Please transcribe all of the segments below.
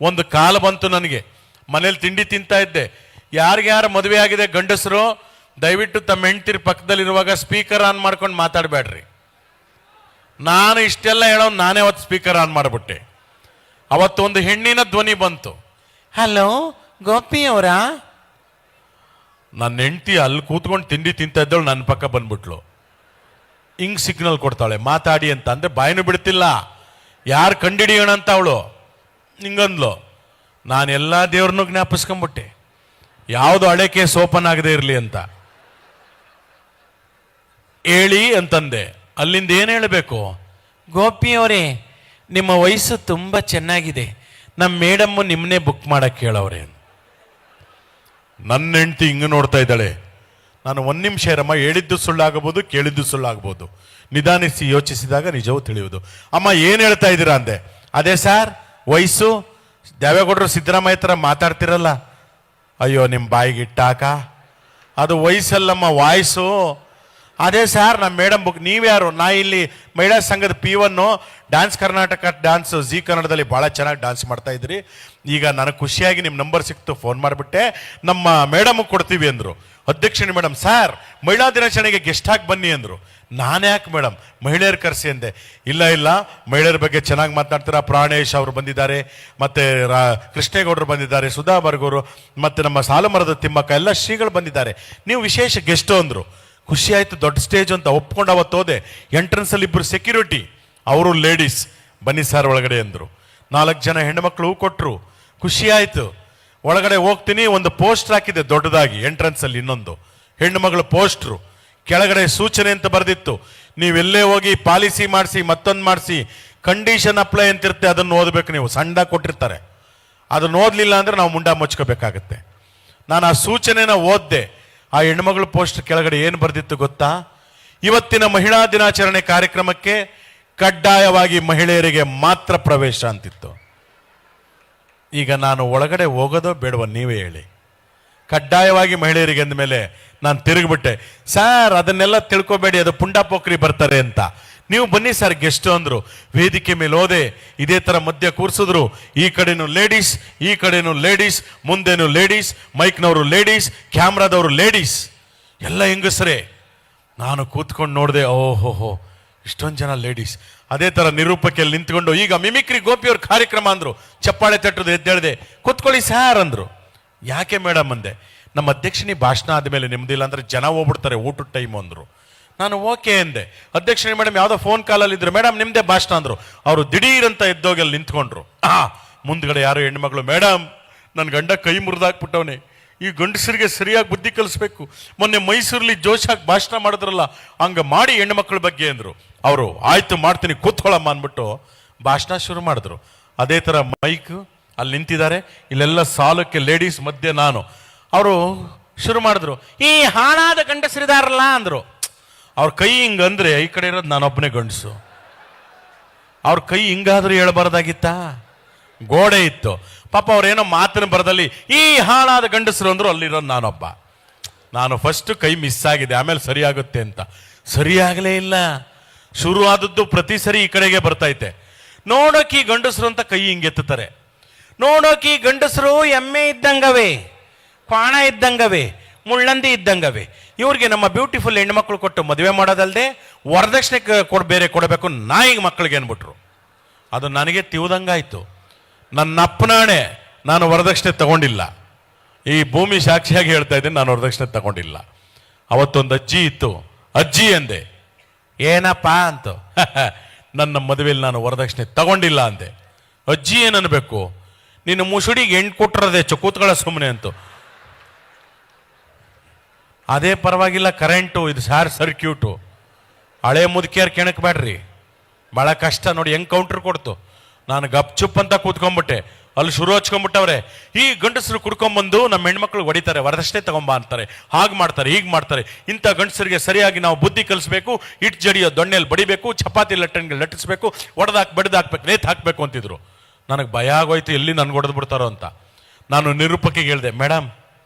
ಒಂದು ಕಾಲ ಬಂತು ನನಗೆ, ಮನೇಲಿ ತಿಂಡಿ ತಿಂತಾ ಇದ್ದೆ. ಯಾರಿಗ್ಯಾರು ಮದುವೆ ಆಗಿದೆ ಗಂಡಸರು ದಯವಿಟ್ಟು ತಮ್ಮ ಹೆಂಡ್ತಿರ ಪಕ್ಕದಲ್ಲಿರುವಾಗ ಸ್ಪೀಕರ್ ಆನ್ ಮಾಡ್ಕೊಂಡು ಮಾತಾಡಬೇಡ್ರಿ. ನಾನು ಇಷ್ಟೆಲ್ಲ ಹೇಳೋ ನಾನೇ ಅವತ್ತು ಸ್ಪೀಕರ್ ಆನ್ ಮಾಡಿಬಿಟ್ಟೆ. ಅವತ್ತೊಂದು ಹೆಣ್ಣಿನ ಧ್ವನಿ ಬಂತು, ಹಲೋ ಗೋಪಿ ಅವರಾ. ನನ್ನ ಹೆಂಡ್ತಿ ಅಲ್ಲಿ ಕೂತ್ಕೊಂಡು ತಿಂಡಿ ತಿಂತಾ ಇದ್ದವಳು ನನ್ನ ಪಕ್ಕ ಬಂದ್ಬಿಟ್ಲು. ಹಿಂಗ್ ಸಿಗ್ನಲ್ ಕೊಡ್ತಾಳೆ ಮಾತಾಡಿ ಅಂತ. ಅಂದ್ರೆ ಬಾಯಿನೂ ಬಿಡ್ತಿಲ್ಲ, ಯಾರು ಕಂಡಿಡಿಯೋಣ ಅಂತ ಅವಳು ಹಿಂಗಂದ್ಲು. ನಾನು ಎಲ್ಲ ದೇವ್ರನ್ನೂ ಜ್ಞಾಪಿಸ್ಕೊಂಬಿಟ್ಟೆ, ಯಾವುದು ಹಳೆ ಕೇಸ್ ಓಪನ್ ಆಗದೆ ಇರಲಿ ಅಂತ ಹೇಳಿ ಅಂತಂದೆ. ಅಲ್ಲಿಂದ ಏನು ಹೇಳಬೇಕು, ಗೋಪಿಯವರೇ ನಿಮ್ಮ ವಯಸ್ಸು ತುಂಬ ಚೆನ್ನಾಗಿದೆ, ನಮ್ಮ ಮೇಡಮ್ಮು ನಿಮ್ಮನ್ನೇ ಬುಕ್ ಮಾಡಕ್ಕೆ ಹೇಳವ್ರೆ. ನನ್ನ ಹೆಂಡ್ತಿ ಹಿಂಗೆ ನೋಡ್ತಾ ಇದ್ದಾಳೆ. ನಾನು ಒಂದು ನಿಮಿಷ ಇರಮ್ಮ, ಹೇಳಿದ್ದು ಸುಳ್ಳಾಗಬಹುದು, ಕೇಳಿದ್ದು ಸುಳ್ಳಾಗಬಹುದು, ನಿಧಾನಿಸಿ ಯೋಚಿಸಿದಾಗ ನಿಜವೂ ತಿಳಿಯುವುದು. ಅಮ್ಮ ಏನು ಹೇಳ್ತಾ ಇದ್ದೀರಾ ಅಂದೆ. ಅದೇ ಸರ್ ವಯಸ್ಸು, ದೇವೇಗೌಡರು ಸಿದ್ದರಾಮಯ್ಯ ಥರ ಮಾತಾಡ್ತಿರಲ್ಲ. ಅಯ್ಯೋ ನಿಮ್ಮ ಬಾಯಿಗೆ ಇಟ್ಟಾಕ, ಅದು ವಯಸ್ಸಲ್ಲಮ್ಮ ವಾಯ್ಸು. ಅದೇ ಸರ್ ನಮ್ಮ ಮೇಡಮ್ ಬುಕ್. ನೀವ್ಯಾರು? ನಾ ಇಲ್ಲಿ ಮಹಿಳಾ ಸಂಘದ P1 dance Karnataka dance G ಕನ್ನಡದಲ್ಲಿ ಭಾಳ ಚೆನ್ನಾಗಿ ಡ್ಯಾನ್ಸ್ ಮಾಡ್ತಾ ಇದ್ರಿ. ಈಗ ನನಗೆ ಖುಷಿಯಾಗಿ ನಿಮ್ಮ ನಂಬರ್ ಸಿಕ್ತು, ಫೋನ್ ಮಾಡಿಬಿಟ್ಟೆ, ನಮ್ಮ ಮೇಡಮ್ಗೆ ಕೊಡ್ತೀವಿ ಅಂದರು. ಅಧ್ಯಕ್ಷಣಿ ಮೇಡಮ್, ಸರ್ ಮಹಿಳಾ ದಿನಾಚರಣೆಗೆ ಗೆಸ್ಟ್ ಆಗಿ ಬನ್ನಿ ಅಂದರು. ನಾನ್ಯಾಕೆ ಮೇಡಮ್ ಮಹಿಳೆಯರು ಕರೆಸಿ ಅಂದೆ. ಇಲ್ಲ ಮಹಿಳೆಯರ ಬಗ್ಗೆ ಚೆನ್ನಾಗಿ ಮಾತನಾಡ್ತೀರಾ, ಪ್ರಾಣೇಶ್ ಅವರು ಬಂದಿದ್ದಾರೆ, ಮತ್ತು ಕೃಷ್ಣೇಗೌಡರು ಬಂದಿದ್ದಾರೆ, ಸುಧಾ ಬರ್ಗೂರು, ಮತ್ತು ನಮ್ಮ ಸಾಲುಮರದ ತಿಮ್ಮಕ್ಕ, ಎಲ್ಲ ಶ್ರೀಗಳು ಬಂದಿದ್ದಾರೆ, ನೀವು ವಿಶೇಷ ಗೆಸ್ಟು ಅಂದರು. ಖುಷಿ ಆಯಿತು, ದೊಡ್ಡ ಸ್ಟೇಜ್ ಅಂತ ಒಪ್ಕೊಂಡು ಅವತ್ತು ಹೋದೆ. ಎಂಟ್ರೆನ್ಸಲ್ಲಿ ಇಬ್ಬರು ಸೆಕ್ಯೂರಿಟಿ, ಅವರು ಲೇಡೀಸ್, ಬನ್ನಿ ಸರ್ ಒಳಗಡೆ ಅಂದರು. 4 ಜನ ಹೆಣ್ಣುಮಕ್ಳು ಕೊಟ್ಟರು, ಖುಷಿ ಆಯಿತು. ಒಳಗಡೆ ಹೋಗ್ತೀನಿ, ಒಂದು ಪೋಸ್ಟರ್ ಹಾಕಿದೆ ದೊಡ್ಡದಾಗಿ ಎಂಟ್ರೆನ್ಸಲ್ಲಿ, ಇನ್ನೊಂದು ಹೆಣ್ಣು ಮಗಳು ಪೋಸ್ಟ್ರು, ಕೆಳಗಡೆ ಸೂಚನೆ ಅಂತ ಬರೆದಿತ್ತು, ನೀವೆಲ್ಲೇ ಹೋಗಿ ಪಾಲಿಸಿ ಮಾಡಿಸಿ ಮತ್ತೊಂದು ಮಾಡಿಸಿ ಕಂಡೀಷನ್ ಅಪ್ಲೈ ಅಂತಿರುತ್ತೆ, ಅದನ್ನು ಓದಬೇಕು ನೀವು. ಸಣ್ಣದಾಗಿ ಕೊಟ್ಟಿರ್ತಾರೆ, ಅದನ್ನು ಓದಲಿಲ್ಲ ಅಂದರೆ ನಾವು ಮುಂಡ ಮುಚ್ಕೋಬೇಕಾಗತ್ತೆ. ನಾನು ಆ ಸೂಚನೆನ ಓದಿದೆ. ಆ ಹೆಣ್ಮಗಳ ಪೋಸ್ಟ್ ಕೆಳಗಡೆ ಏನು ಬರೆದಿತ್ತು ಗೊತ್ತಾ? ಇವತ್ತಿನ ಮಹಿಳಾ ದಿನಾಚರಣೆ ಕಾರ್ಯಕ್ರಮಕ್ಕೆ ಕಡ್ಡಾಯವಾಗಿ ಮಹಿಳೆಯರಿಗೆ ಮಾತ್ರ ಪ್ರವೇಶ ಅಂತಿತ್ತು. ಈಗ ನಾನು ಒಳಗಡೆ ಹೋಗೋದೋ ಬೇಡವ ನೀವೇ ಹೇಳಿ. ಕಡ್ಡಾಯವಾಗಿ ಮಹಿಳೆಯರಿಗೆ ಅಂದಮೇಲೆ ನಾನು ತಿರುಗಿಬಿಟ್ಟೆ. ಸರ್ ಅದನ್ನೆಲ್ಲ ತಿಳ್ಕೊಬೇಡಿ, ಅದು ಪುಂಡ ಪೋಖ್ರಿ ಬರ್ತಾರೆ ಅಂತ. ನೀವು ಬನ್ನಿ ಸರ್ ಗೆಸ್ಟ್ ಅಂದರು. ವೇದಿಕೆ ಮೇಲೆ ಹೋದೆ, ಇದೇ ಥರ ಮಧ್ಯ ಕೂರಿಸಿದ್ರು. ಈ ಕಡೆನೂ ಲೇಡೀಸ್, ಈ ಕಡೆನೂ ಲೇಡೀಸ್, ಮುಂದೇನು ಲೇಡೀಸ್, ಮೈಕ್ನವರು ಲೇಡೀಸ್, ಕ್ಯಾಮ್ರಾದವರು ಲೇಡೀಸ್, ಎಲ್ಲ ಹೆಂಗಸರೇ. ನಾನು ಕೂತ್ಕೊಂಡು ನೋಡಿದೆ, ಓಹೋಹೋ ಇಷ್ಟೊಂದು ಜನ ಲೇಡೀಸ್. ಅದೇ ಥರ ನಿರೂಪಕಿಯಲ್ಲಿ ನಿಂತ್ಕೊಂಡು, ಈಗ ಮಿಮಿಕ್ರಿ ಗೋಪಿಯವ್ರ ಕಾರ್ಯಕ್ರಮ ಅಂದರು. ಚಪ್ಪಾಳೆ ತಟ್ಟದು ಎದ್ದೇಳಿದೆ. ಕೂತ್ಕೊಳ್ಳಿ ಸಾರ್ ಅಂದರು. ಯಾಕೆ ಮೇಡಮ್ ಅಂದೆ. ನಮ್ಮ ಅಧ್ಯಕ್ಷನಿ ಭಾಷಣ ಆದಮೇಲೆ ನಿಮ್ದಿಲ್ಲ ಅಂದರೆ ಜನ ಹೋಗ್ಬಿಡ್ತಾರೆ ಊಟದ ಟೈಮು ಅಂದರು. ನಾನು ಓಕೆ ಅಂದೆ. ಅಧ್ಯಕ್ಷನಿ ಮೇಡಮ್ ಯಾವುದೋ ಫೋನ್ ಕಾಲಲ್ಲಿ ಇದ್ರು, ಮೇಡಮ್ ನಿಮ್ಮದೇ ಭಾಷಣ ಅಂದರು. ಅವರು ದಿಢೀರಂತ ಎದ್ದೋಗಿ ಅಲ್ಲಿ ನಿಂತ್ಕೊಂಡ್ರು. ಮುಂದ್ಗಡೆ ಯಾರೋ ಹೆಣ್ಮಗಳು, ಮೇಡಮ್ ನನ್ನ ಗಂಡ ಕೈ ಮುರಿದಾಕ್ಬಿಟ್ಟವನೇ, ಈ ಗಂಡಸರಿಗೆ ಸರಿಯಾಗಿ ಬುದ್ಧಿ ಕಲಿಸ್ಬೇಕು, ಮೊನ್ನೆ ಮೈಸೂರಲ್ಲಿ ಜೋಶಾಗಿ ಭಾಷಣ ಮಾಡಿದ್ರಲ್ಲ ಹಂಗೆ ಮಾಡಿ ಹೆಣ್ಮಕ್ಳ ಬಗ್ಗೆ ಅಂದರು. ಅವರು ಆಯ್ತು ಮಾಡ್ತೀನಿ ಕೂತ್ಕೊಳ್ಳಮ್ಮ ಅಂದ್ಬಿಟ್ಟು ಭಾಷಣ ಶುರು ಮಾಡಿದ್ರು. ಅದೇ ಥರ ಮೈಕ್ ಅಲ್ಲಿ ನಿಂತಿದ್ದಾರೆ, ಇಲ್ಲೆಲ್ಲ ಸಾಲಕ್ಕೆ ಲೇಡೀಸ್ ಮಧ್ಯೆ ನಾನು. ಅವರು ಶುರು ಮಾಡಿದ್ರು, ಈ ಹಾಳಾದ ಗಂಡಸರಿದಾರಲ್ಲ ಅಂದರು. ಅವ್ರ ಕೈ ಹಿಂಗಂದ್ರೆ ಈ ಕಡೆ ಇರೋದು ನಾನೊಬ್ಬನೇ ಗಂಡಸು. ಅವ್ರ ಕೈ ಹಿಂಗಾದ್ರೂ ಹೇಳ್ಬಾರ್ದಾಗಿತ್ತಾ? ಗೋಡೆ ಇತ್ತು ಪಾಪ. ಅವ್ರೇನೋ ಮಾತಿನ ಬರದಲ್ಲಿ ಈ ಹಾಳಾದ ಗಂಡಸರು ಅಂದ್ರು, ಅಲ್ಲಿರೋದು ನಾನೊಬ್ಬ. ನಾನು ಫಸ್ಟ್ ಕೈ ಮಿಸ್ ಆಗಿದೆ, ಆಮೇಲೆ ಸರಿಯಾಗುತ್ತೆ ಅಂತ. ಸರಿಯಾಗಲೇ ಇಲ್ಲ. ಶುರು ಆದದ್ದು ಪ್ರತಿ ಸರಿ ಈ ಕಡೆಗೆ ಬರ್ತೈತೆ. ನೋಡೋಕೆ ಈ ಗಂಡಸರು ಅಂತ ಕೈ ಹಿಂಗೆತ್ತಾರೆ. ನೋಡೋಕೆ ಈ ಗಂಡಸರು ಎಮ್ಮೆ ಇದ್ದಂಗವೇ, ಕ್ವಾಣ ಇದ್ದಂಗವೇ, ಮುಳ್ಳಂದಿ ಇದ್ದಂಗವೇ. ಇವ್ರಿಗೆ ನಮ್ಮ ಬ್ಯೂಟಿಫುಲ್ ಹೆಣ್ಮಕ್ಳು ಕೊಟ್ಟು ಮದುವೆ ಮಾಡೋದಲ್ಲದೆ ವರದಕ್ಷಿಣೆ ಬೇರೆ ಕೊಡಬೇಕು ನಾಯಿಗೆ ಮಕ್ಕಳಿಗೆ ಅಂದ್ಬಿಟ್ರು. ಅದು ನನಗೆ ತಿವ್ದಂಗಾಯ್ತು. ನನ್ನ ಅಪ್ಪನಾಣೆ ನಾನು ವರದಕ್ಷಿಣೆ ತಗೊಂಡಿಲ್ಲ. ಈ ಭೂಮಿ ಸಾಕ್ಷಿಯಾಗಿ ಹೇಳ್ತಾ ಇದ್ದೀನಿ, ನಾನು ವರದಕ್ಷಿಣೆ ತಗೊಂಡಿಲ್ಲ. ಅವತ್ತೊಂದು ಅಜ್ಜಿ ಇತ್ತು, ಅಜ್ಜಿ ಅಂದೆ. ಏನಪ್ಪ ಅಂತ. ನನ್ನ ಮದುವೆಯಲ್ಲಿ ನಾನು ವರದಕ್ಷಿಣೆ ತಗೊಂಡಿಲ್ಲ ಅಂದೆ. ಅಜ್ಜಿ ಏನನ್ಬೇಕು, ನೀನು ಮುಸುಡಿಗೆ ಹೆಣ್ಣು ಕೊಟ್ಟಿರೋದೆ ಕೂತ್ಗಳ ಸುಮ್ಮನೆ ಅಂತು. ಅದೇ ಪರವಾಗಿಲ್ಲ, ಕರೆಂಟು ಇದು ಶಾರ್ ಸರ್ಕ್ಯೂಟು, ಹಳೆ ಮುದುಕಿಯರು ಕೆಣಕಬೇಡ್ರಿ, ಭಾಳ ಕಷ್ಟ ನೋಡಿ. ಹೆಂಗೆ ಕೌಂಟ್ರ್ ಕೊಡ್ತು. ನಾನು ಗಪ್ ಚುಪ್ ಅಂತ ಕೂತ್ಕೊಂಡ್ಬಿಟ್ಟೆ. ಅಲ್ಲಿ ಶುರು ಹಚ್ಕೊಂಡ್ಬಿಟ್ಟವ್ರೆ. ಈ ಗಂಡಸರು ಕುಡ್ಕೊಂಬಂದು ನಮ್ಮ ಹೆಣ್ಮಕ್ಳು ಹೊಡಿತಾರೆ, ವರದಕ್ಷಿಣೆ ತಗೊಂಬ ಅಂತಾರೆ, ಹಾಗೆ ಮಾಡ್ತಾರೆ, ಹೀಗೆ ಮಾಡ್ತಾರೆ. ಇಂಥ ಗಂಡಸರಿಗೆ ಸರಿಯಾಗಿ ನಾವು ಬುದ್ಧಿ ಕಲಿಸ್ಬೇಕು, ಇಟ್ಟು ಜಡಿಯೋ ದೊಣ್ಣೆಯಲ್ಲಿ ಬಡಿಬೇಕು, ಚಪಾತಿ ಲಟ್ಟಣಿಗೆ ಲಟ್ಟಿಸ್ಬೇಕು, ಒಡೆದಾಕಿ ಬಡಿದಾಕ್ಬೇಕು, ನೇತು ಹಾಕಬೇಕು ಅಂತಿದ್ರು. ನನಗೆ ಭಯ ಆಗೋಯ್ತು, ಎಲ್ಲಿ ನನ್ಗೆ ಹೊಡೆದು ಬಿಡ್ತಾರೋ ಅಂತ. ನಾನು ನಿರೂಪಕಿಗೆ ಹೇಳಿದೆ, ಮೇಡಮ್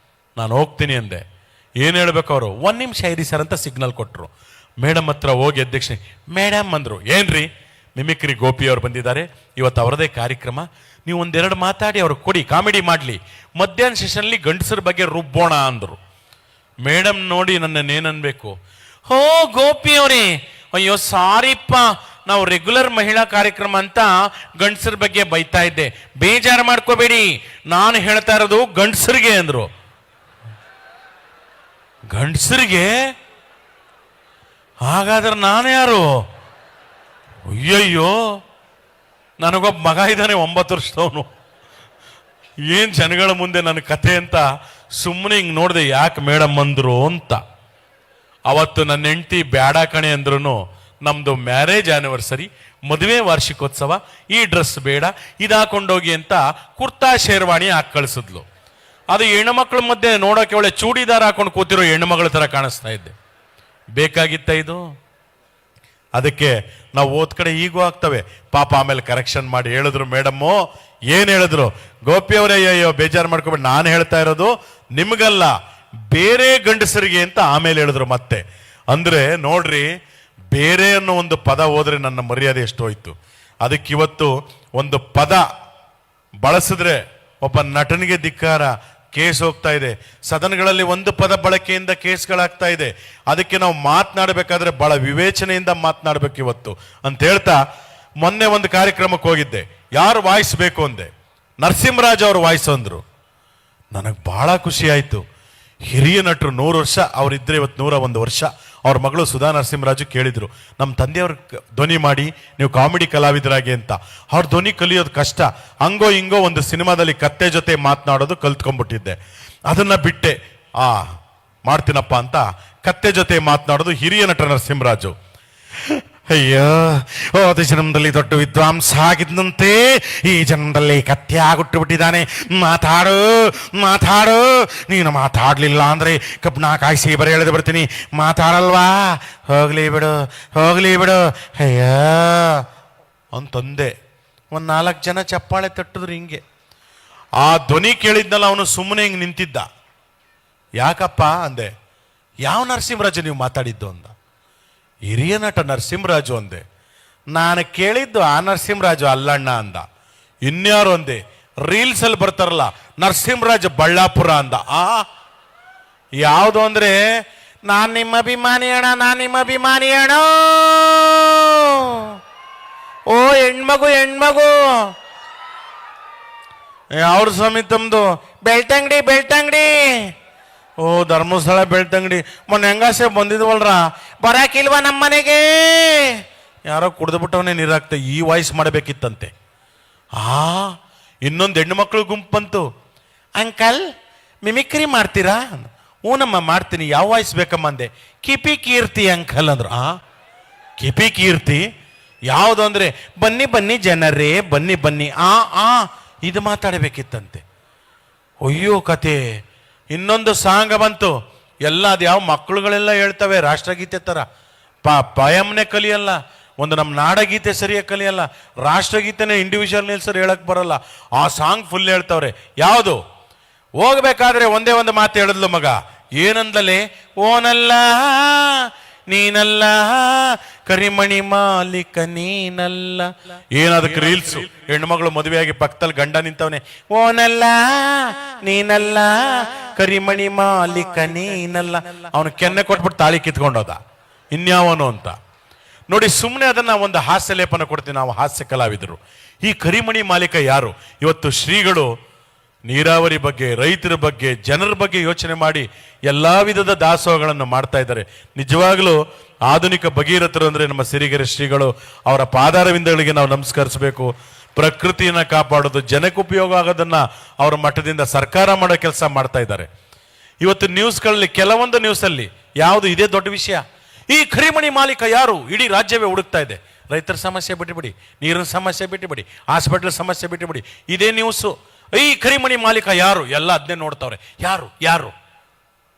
ನಾನು ಹೋಗ್ತೀನಿ ಅಂದೆ. ಏನು ಹೇಳ್ಬೇಕು ಅವರು, 1 ನಿಮಿಷ ಇರಿ ಸರ್ ಅಂತ ಸಿಗ್ನಲ್ ಕೊಟ್ಟರು. ಮೇಡಮ್ ಹತ್ರ ಹೋಗಿ ಅಧ್ಯಕ್ಷೆ ಮೇಡಮ್ ಅಂದರು. ಏನ್ರಿ, ಮಿಮಿಕ್ರಿ ಗೋಪಿಯವ್ರು ಬಂದಿದ್ದಾರೆ, ಇವತ್ತು ಅವರದೇ ಕಾರ್ಯಕ್ರಮ, ನೀವು ಒಂದೆರಡು ಮಾತಾಡಿ ಅವ್ರು ಕೊಡಿ, ಕಾಮಿಡಿ ಮಾಡಲಿ. ಮಧ್ಯಾಹ್ನ ಸೆಷನ್ಲಿ ಗಂಡಸರ ಬಗ್ಗೆ ರುಬ್ಬೋಣ ಅಂದರು. ಮೇಡಮ್ ನೋಡಿ ನನ್ನನ್ನೇನನ್ಬೇಕು, ಹೋ ಗೋಪಿ ಅವರೇ, ಅಯ್ಯೋ ಸಾರಿಪ್ಪ, ನಾವು ರೆಗ್ಯುಲರ್ ಮಹಿಳಾ ಕಾರ್ಯಕ್ರಮ ಅಂತ ಗಂಡಸರ ಬಗ್ಗೆ ಬೈತಾ ಇದ್ದೆ, ಬೇಜಾರು ಮಾಡ್ಕೋಬೇಡಿ, ನಾನು ಹೇಳ್ತಾ ಇರೋದು ಗಂಡಸರಿಗೆ ಅಂದ್ರು. ಗಂಡಸರಿಗೆ? ಹಾಗಾದ್ರೆ ನಾನು ಯಾರು? ಅಯ್ಯಯ್ಯೋ, ನನಗೊಬ್ಬ ಮಗ ಇದ್ದಾನೆ 9 ವರ್ಷದವನು. ಏನು ಜನಗಳ ಮುಂದೆ ನನ್ನ ಕಥೆ ಅಂತ ಸುಮ್ಮನೆ ಹಿಂಗೆ ನೋಡಿದೆ, ಯಾಕೆ ಮೇಡಮ್ ಅಂದ್ರು ಅಂತ. ಅವತ್ತು ನನ್ನ ಹೆಂಡತಿ ಬ್ಯಾಡ ಕಣೆ ಅಂದ್ರೂ ನಮ್ಮದು ಮ್ಯಾರೇಜ್ ಆ್ಯನಿವರ್ಸರಿ, ಮದುವೆ ವಾರ್ಷಿಕೋತ್ಸವ, ಈ ಡ್ರೆಸ್ ಬೇಡ, ಇದು ಹಾಕೊಂಡೋಗಿ ಅಂತ ಕುರ್ತಾ ಶೇರ್ವಾಣಿ ಹಾಕಿ ಕಳಿಸಿದ್ಲು. ಅದು ಹೆಣ್ಣುಮಕ್ಳ ಮಧ್ಯೆ ನೋಡೋಕೆ ಒಳ್ಳೆ ಚೂಡಿದಾರ ಹಾಕೊಂಡು ಕೂತಿರೋ ಹೆಣ್ಣುಮಗಳ ಥರ ಕಾಣಿಸ್ತಾ ಇದ್ದೆ. ಬೇಕಾಗಿತ್ತ ಇದು? ಅದಕ್ಕೆ ನಾವು ಓದ್ ಕಡೆ ಈಗೂ ಆಗ್ತವೆ ಪಾಪ. ಆಮೇಲೆ ಕರೆಕ್ಷನ್ ಮಾಡಿ ಹೇಳಿದ್ರು ಮೇಡಮ್ಮು, ಏನು ಹೇಳಿದ್ರು, ಗೋಪಿ ಅವರೇ ಅಯ್ಯೋ ಬೇಜಾರು ಮಾಡ್ಕೊಬೇಡಿ, ನಾನು ಹೇಳ್ತಾ ಇರೋದು ನಿಮಗಲ್ಲ, ಬೇರೆ ಗಂಡಸರಿಗೆ ಅಂತ ಆಮೇಲೆ ಹೇಳಿದ್ರು ಮತ್ತೆ. ಅಂದ್ರೆ ನೋಡ್ರಿ, ಬೇರೆ ಅನ್ನೋ ಒಂದು ಪದ ಹೋದ್ರೆ ನನ್ನ ಮರ್ಯಾದೆ ಎಷ್ಟು ಹೋಯ್ತು. ಅದಕ್ಕಿವತ್ತು ಒಂದು ಪದ ಬಳಸಿದ್ರೆ ಒಬ್ಬ ನಟನಿಗೆ ಧಿಕ್ಕಾರ, ಕೇಸ್ ಹೋಗ್ತಾ ಇದೆ. ಸದನಗಳಲ್ಲಿ ಒಂದು ಪದ ಬಳಕೆಯಿಂದ ಕೇಸ್ಗಳಾಗ್ತಾ ಇದೆ. ಅದಕ್ಕೆ ನಾವು ಮಾತನಾಡಬೇಕಾದ್ರೆ ಬಹಳ ವಿವೇಚನೆಯಿಂದ ಮಾತನಾಡಬೇಕು ಇವತ್ತು ಅಂತ ಹೇಳ್ತಾ, ಮೊನ್ನೆ ಒಂದು ಕಾರ್ಯಕ್ರಮಕ್ಕೆ ಹೋಗಿದ್ದೆ. ಯಾರು ವಾಯ್ಸ್ ಬೇಕು ಅಂದೆ, ನರಸಿಂಹರಾಜ್ ಅವರು ವಾಯ್ಸ್ ಅಂದ್ರು. ನನಗೆ ಬಹಳ ಖುಷಿ ಆಯಿತು. ಹಿರಿಯ ನಟರು, 100 ವರ್ಷ ಅವರಿದ್ದರೆ ಇವತ್ತು 101 ವರ್ಷ. ಅವ್ರ ಮಗಳು ಸುಧಾ ನರಸಿಂಹರಾಜು ಕೇಳಿದ್ರು, ನಮ್ಮ ತಂದೆಯವ್ರ ಧ್ವನಿ ಮಾಡಿ ನೀವು ಕಾಮಿಡಿ ಕಲಾವಿದರಾಗಿ ಅಂತ. ಅವ್ರ ಧ್ವನಿ ಕಲಿಯೋದು ಕಷ್ಟ. ಹಂಗೋ ಹಿಂಗೋ ಒಂದು ಸಿನಿಮಾದಲ್ಲಿ ಕತ್ತೆ ಜೊತೆ ಮಾತನಾಡೋದು ಕಲ್ತ್ಕೊಂಡ್ಬಿಟ್ಟಿದ್ದೆ. ಅದನ್ನ ಬಿಟ್ಟೆ, ಮಾಡ್ತೀನಪ್ಪ ಅಂತ ಕತ್ತೆ ಜೊತೆ ಮಾತನಾಡೋದು ಹಿರಿಯ ನಟ ನರಸಿಂಹರಾಜು. ಅಯ್ಯೋ, ಹೋದ ಜನ್ಮದಲ್ಲಿ ದೊಡ್ಡ ವಿದ್ವಾಂಸ ಆಗಿದ್ದಂತೆ ಈ ಜನ್ಮದಲ್ಲಿ ಕತ್ತೆಯಾಗುಟ್ಟು ಬಿಟ್ಟಿದ್ದಾನೆ. ಮಾತಾಡು ಮಾತಾಡು, ನೀನು ಮಾತಾಡ್ಲಿಲ್ಲ ಅಂದ್ರೆ ಕಬ್ಬನ ಕಾಯಿಸಿ ಬರೀ ಎಳೆದು ಬಿಡ್ತೀನಿ. ಮಾತಾಡಲ್ವಾ? ಹೋಗ್ಲಿ ಬಿಡು ಹೋಗ್ಲಿ ಬಿಡು ಅಯ್ಯೋ ಅಂತಂದೆ. 4 ಜನ ಚಪ್ಪಾಳೆ ತಟ್ಟಿದ್ರು. ಹಿಂಗೆ ಆ ಧ್ವನಿ ಕೇಳಿದ್ನಲ್ಲ, ಅವನು ಸುಮ್ಮನೆ ಹಿಂಗೆ ನಿಂತಿದ್ದ. ಯಾಕಪ್ಪ ಅಂದೆ. ಯಾವ ನರಸಿಂಹರಾಜು ನೀವು ಮಾತಾಡಿದ್ದು ಅಂದ. ಹಿರಿಯ ನಟ ನರಸಿಂಹರಾಜು ಅಂದೆ. ನಾನು ಕೇಳಿದ್ದು ಆ ನರಸಿಂಹರಾಜು ಅಲ್ಲಣ್ಣ ಅಂದ. ಇನ್ಯಾರು ಅಂದೆ, ರೀಲ್ಸ್ ಅಲ್ಲಿ ಬರ್ತಾರಲ್ಲ ನರಸಿಂಹರಾಜು ಬಳ್ಳಾಪುರ ಅಂದ. ಯಾವುದು ಅಂದ್ರೆ, ನಾನ್ ನಿಮ್ಮ ಅಭಿಮಾನಿ ಅಣ್ಣ, ನಾನ್ ನಿಮ್ಮ ಅಭಿಮಾನಿ ಅಣ್ಣ. ಓ ಹೆಣ್ಮಗು ಹೆಣ್ಮಗು, ಅವ್ರ ಸ್ವಾಮಿ ತಮ್ದು ಬೆಳ್ತಂಗಡಿ ಬೆಳ್ತಂಗಡಿ. ಓ ಧರ್ಮಸ್ಥಳ ಬೆಳ್ತಂಗಡಿ. ಮೊನ್ನೆ ಹೆಂಗಾಸೆ ಬಂದಿದ್ವಲ್ರ, ಬರಾಕಿಲ್ವಾ ನಮ್ಮನೆಗೆ? ಯಾರೋ ಕುಡ್ದುಬಿಟ್ಟವನೇ ನೀರಾಗ್ತ. ಈ ವಾಯ್ಸ್ ಮಾಡಬೇಕಿತ್ತಂತೆ. ಇನ್ನೊಂದು ಹೆಣ್ಣು ಮಕ್ಕಳು ಗುಂಪು ಬಂತು. ಅಂಕಲ್ ಮಿಮಿಕ್ರಿ ಮಾಡ್ತೀರಾ? ಹ್ಞೂನಮ್ಮ ಮಾಡ್ತೀನಿ. ಯಾವ ವಾಯ್ಸ್ ಬೇಕಮ್ಮ ಅಂದೆ. ಕಿಪಿ ಕೀರ್ತಿ ಅಂಕಲ್ ಅಂದ್ರು. ಕಿಪಿ ಕೀರ್ತಿ ಯಾವುದು ಅಂದ್ರೆ, ಬನ್ನಿ ಬನ್ನಿ ಜನರೇ ಬನ್ನಿ ಬನ್ನಿ. ಇದು ಮಾತಾಡಬೇಕಿತ್ತಂತೆ. ಅಯ್ಯೋ ಕತೆ. ಇನ್ನೊಂದು ಸಾಂಗ್ ಬಂತು. ಎಲ್ಲ ಅದು ಯಾವ ಮಕ್ಕಳುಗಳೆಲ್ಲ ಹೇಳ್ತವೆ ರಾಷ್ಟ್ರಗೀತೆ ಥರ. ಪಯಮ್ನೆ ಕಲಿಯಲ್ಲ, ಒಂದು ನಮ್ಮ ನಾಡಗೀತೆ ಸರಿಯಾಗಿ ಕಲಿಯಲ್ಲ, ರಾಷ್ಟ್ರಗೀತೆನೇ ಇಂಡಿವಿಜುವಲ್ ಸರ್ ಹೇಳಕ್ ಬರಲ್ಲ. ಆ ಸಾಂಗ್ ಫುಲ್ ಹೇಳ್ತವ್ರೆ. ಯಾವುದು? ಹೋಗ್ಬೇಕಾದ್ರೆ ಒಂದೇ ಒಂದು ಮಾತು ಹೇಳಿದ್ಲು ಮಗ. ಏನಂದಲೇ? ಓನಲ್ಲ ನೀನಲ್ಲ ಕರಿಮಣಿ ಮಾಲೀಕ ನೀನಲ್ಲ. ಏನದಕ್ಕೆ ರೀಲ್ಸ್. ಹೆಣ್ಮಗಳು ಮದುವೆಯಾಗಿ ಪಕ್ಕದಲ್ಲಿ ಗಂಡ ನಿಂತವನೆ. ಓನಲ್ಲ ನೀನಲ್ಲ ಕರಿಮಣಿ ಮಾಲೀಕ ನೀನಲ್ಲ. ಅವನು ಕೆನ್ನೆ ಕೊಟ್ಬಿಟ್ಟು ತಾಳಿ ಕಿತ್ಕೊಂಡೋದ. ಇನ್ಯಾವನು ಅಂತ ನೋಡಿ. ಸುಮ್ಮನೆ ಅದನ್ನ ಒಂದು ಹಾಸ್ಯ ಲೇಪನ ಕೊಡ್ತೀವಿ ನಾವು, ಹಾಸ್ಯ ಕಲಾವಿದರು. ಈ ಕರಿಮಣಿ ಮಾಲೀಕ ಯಾರು? ಇವತ್ತು ಶ್ರೀಗಳು ನೀರಾವರಿ ಬಗ್ಗೆ, ರೈತರ ಬಗ್ಗೆ, ಜನರ ಬಗ್ಗೆ ಯೋಚನೆ ಮಾಡಿ ಎಲ್ಲಾ ವಿಧದ ದಾಸೋಹಗಳನ್ನು ಮಾಡ್ತಾ ಇದ್ದಾರೆ. ನಿಜವಾಗ್ಲೂ ಆಧುನಿಕ ಭಗೀರಥರು ಅಂದ್ರೆ ನಮ್ಮ ಸಿರಿಗೆರೆ ಶ್ರೀಗಳು. ಅವರ ಪಾದಾರವಿಂದಗಳಿಗೆ ನಾವು ನಮಸ್ಕರಿಸಬೇಕು. ಪ್ರಕೃತಿಯನ್ನ ಕಾಪಾಡೋದು, ಜನಕ್ಕೆ ಉಪಯೋಗ ಆಗೋದನ್ನ ಅವರ ಮಟ್ಟದಿಂದ ಸರ್ಕಾರ ಮಾಡೋ ಕೆಲಸ ಮಾಡ್ತಾ ಇದ್ದಾರೆ. ಇವತ್ತು ನ್ಯೂಸ್ಗಳಲ್ಲಿ, ಕೆಲವೊಂದು ನ್ಯೂಸಲ್ಲಿ ಯಾವುದು ಇದೇ ದೊಡ್ಡ ವಿಷಯ. ಈ ಕರಿಮಣಿ ಮಾಲೀಕ ಯಾರು? ಇಡೀ ರಾಜ್ಯವೇ ಹುಡುಕ್ತಾ ಇದೆ. ರೈತರ ಸಮಸ್ಯೆ ಬಿಟ್ಟುಬಿಡಿ, ನೀರಿನ ಸಮಸ್ಯೆ ಬಿಟ್ಟುಬಿಡಿ, ಹಾಸ್ಪಿಟಲ್ ಸಮಸ್ಯೆ ಬಿಟ್ಟುಬಿಡಿ, ಇದೇ ನ್ಯೂಸು. ಈ ಕರಿಮಣಿ ಮಾಲೀಕ ಯಾರು? ಎಲ್ಲ ಅದನ್ನೇ ನೋಡ್ತಾವ್ರೆ. ಯಾರು ಯಾರು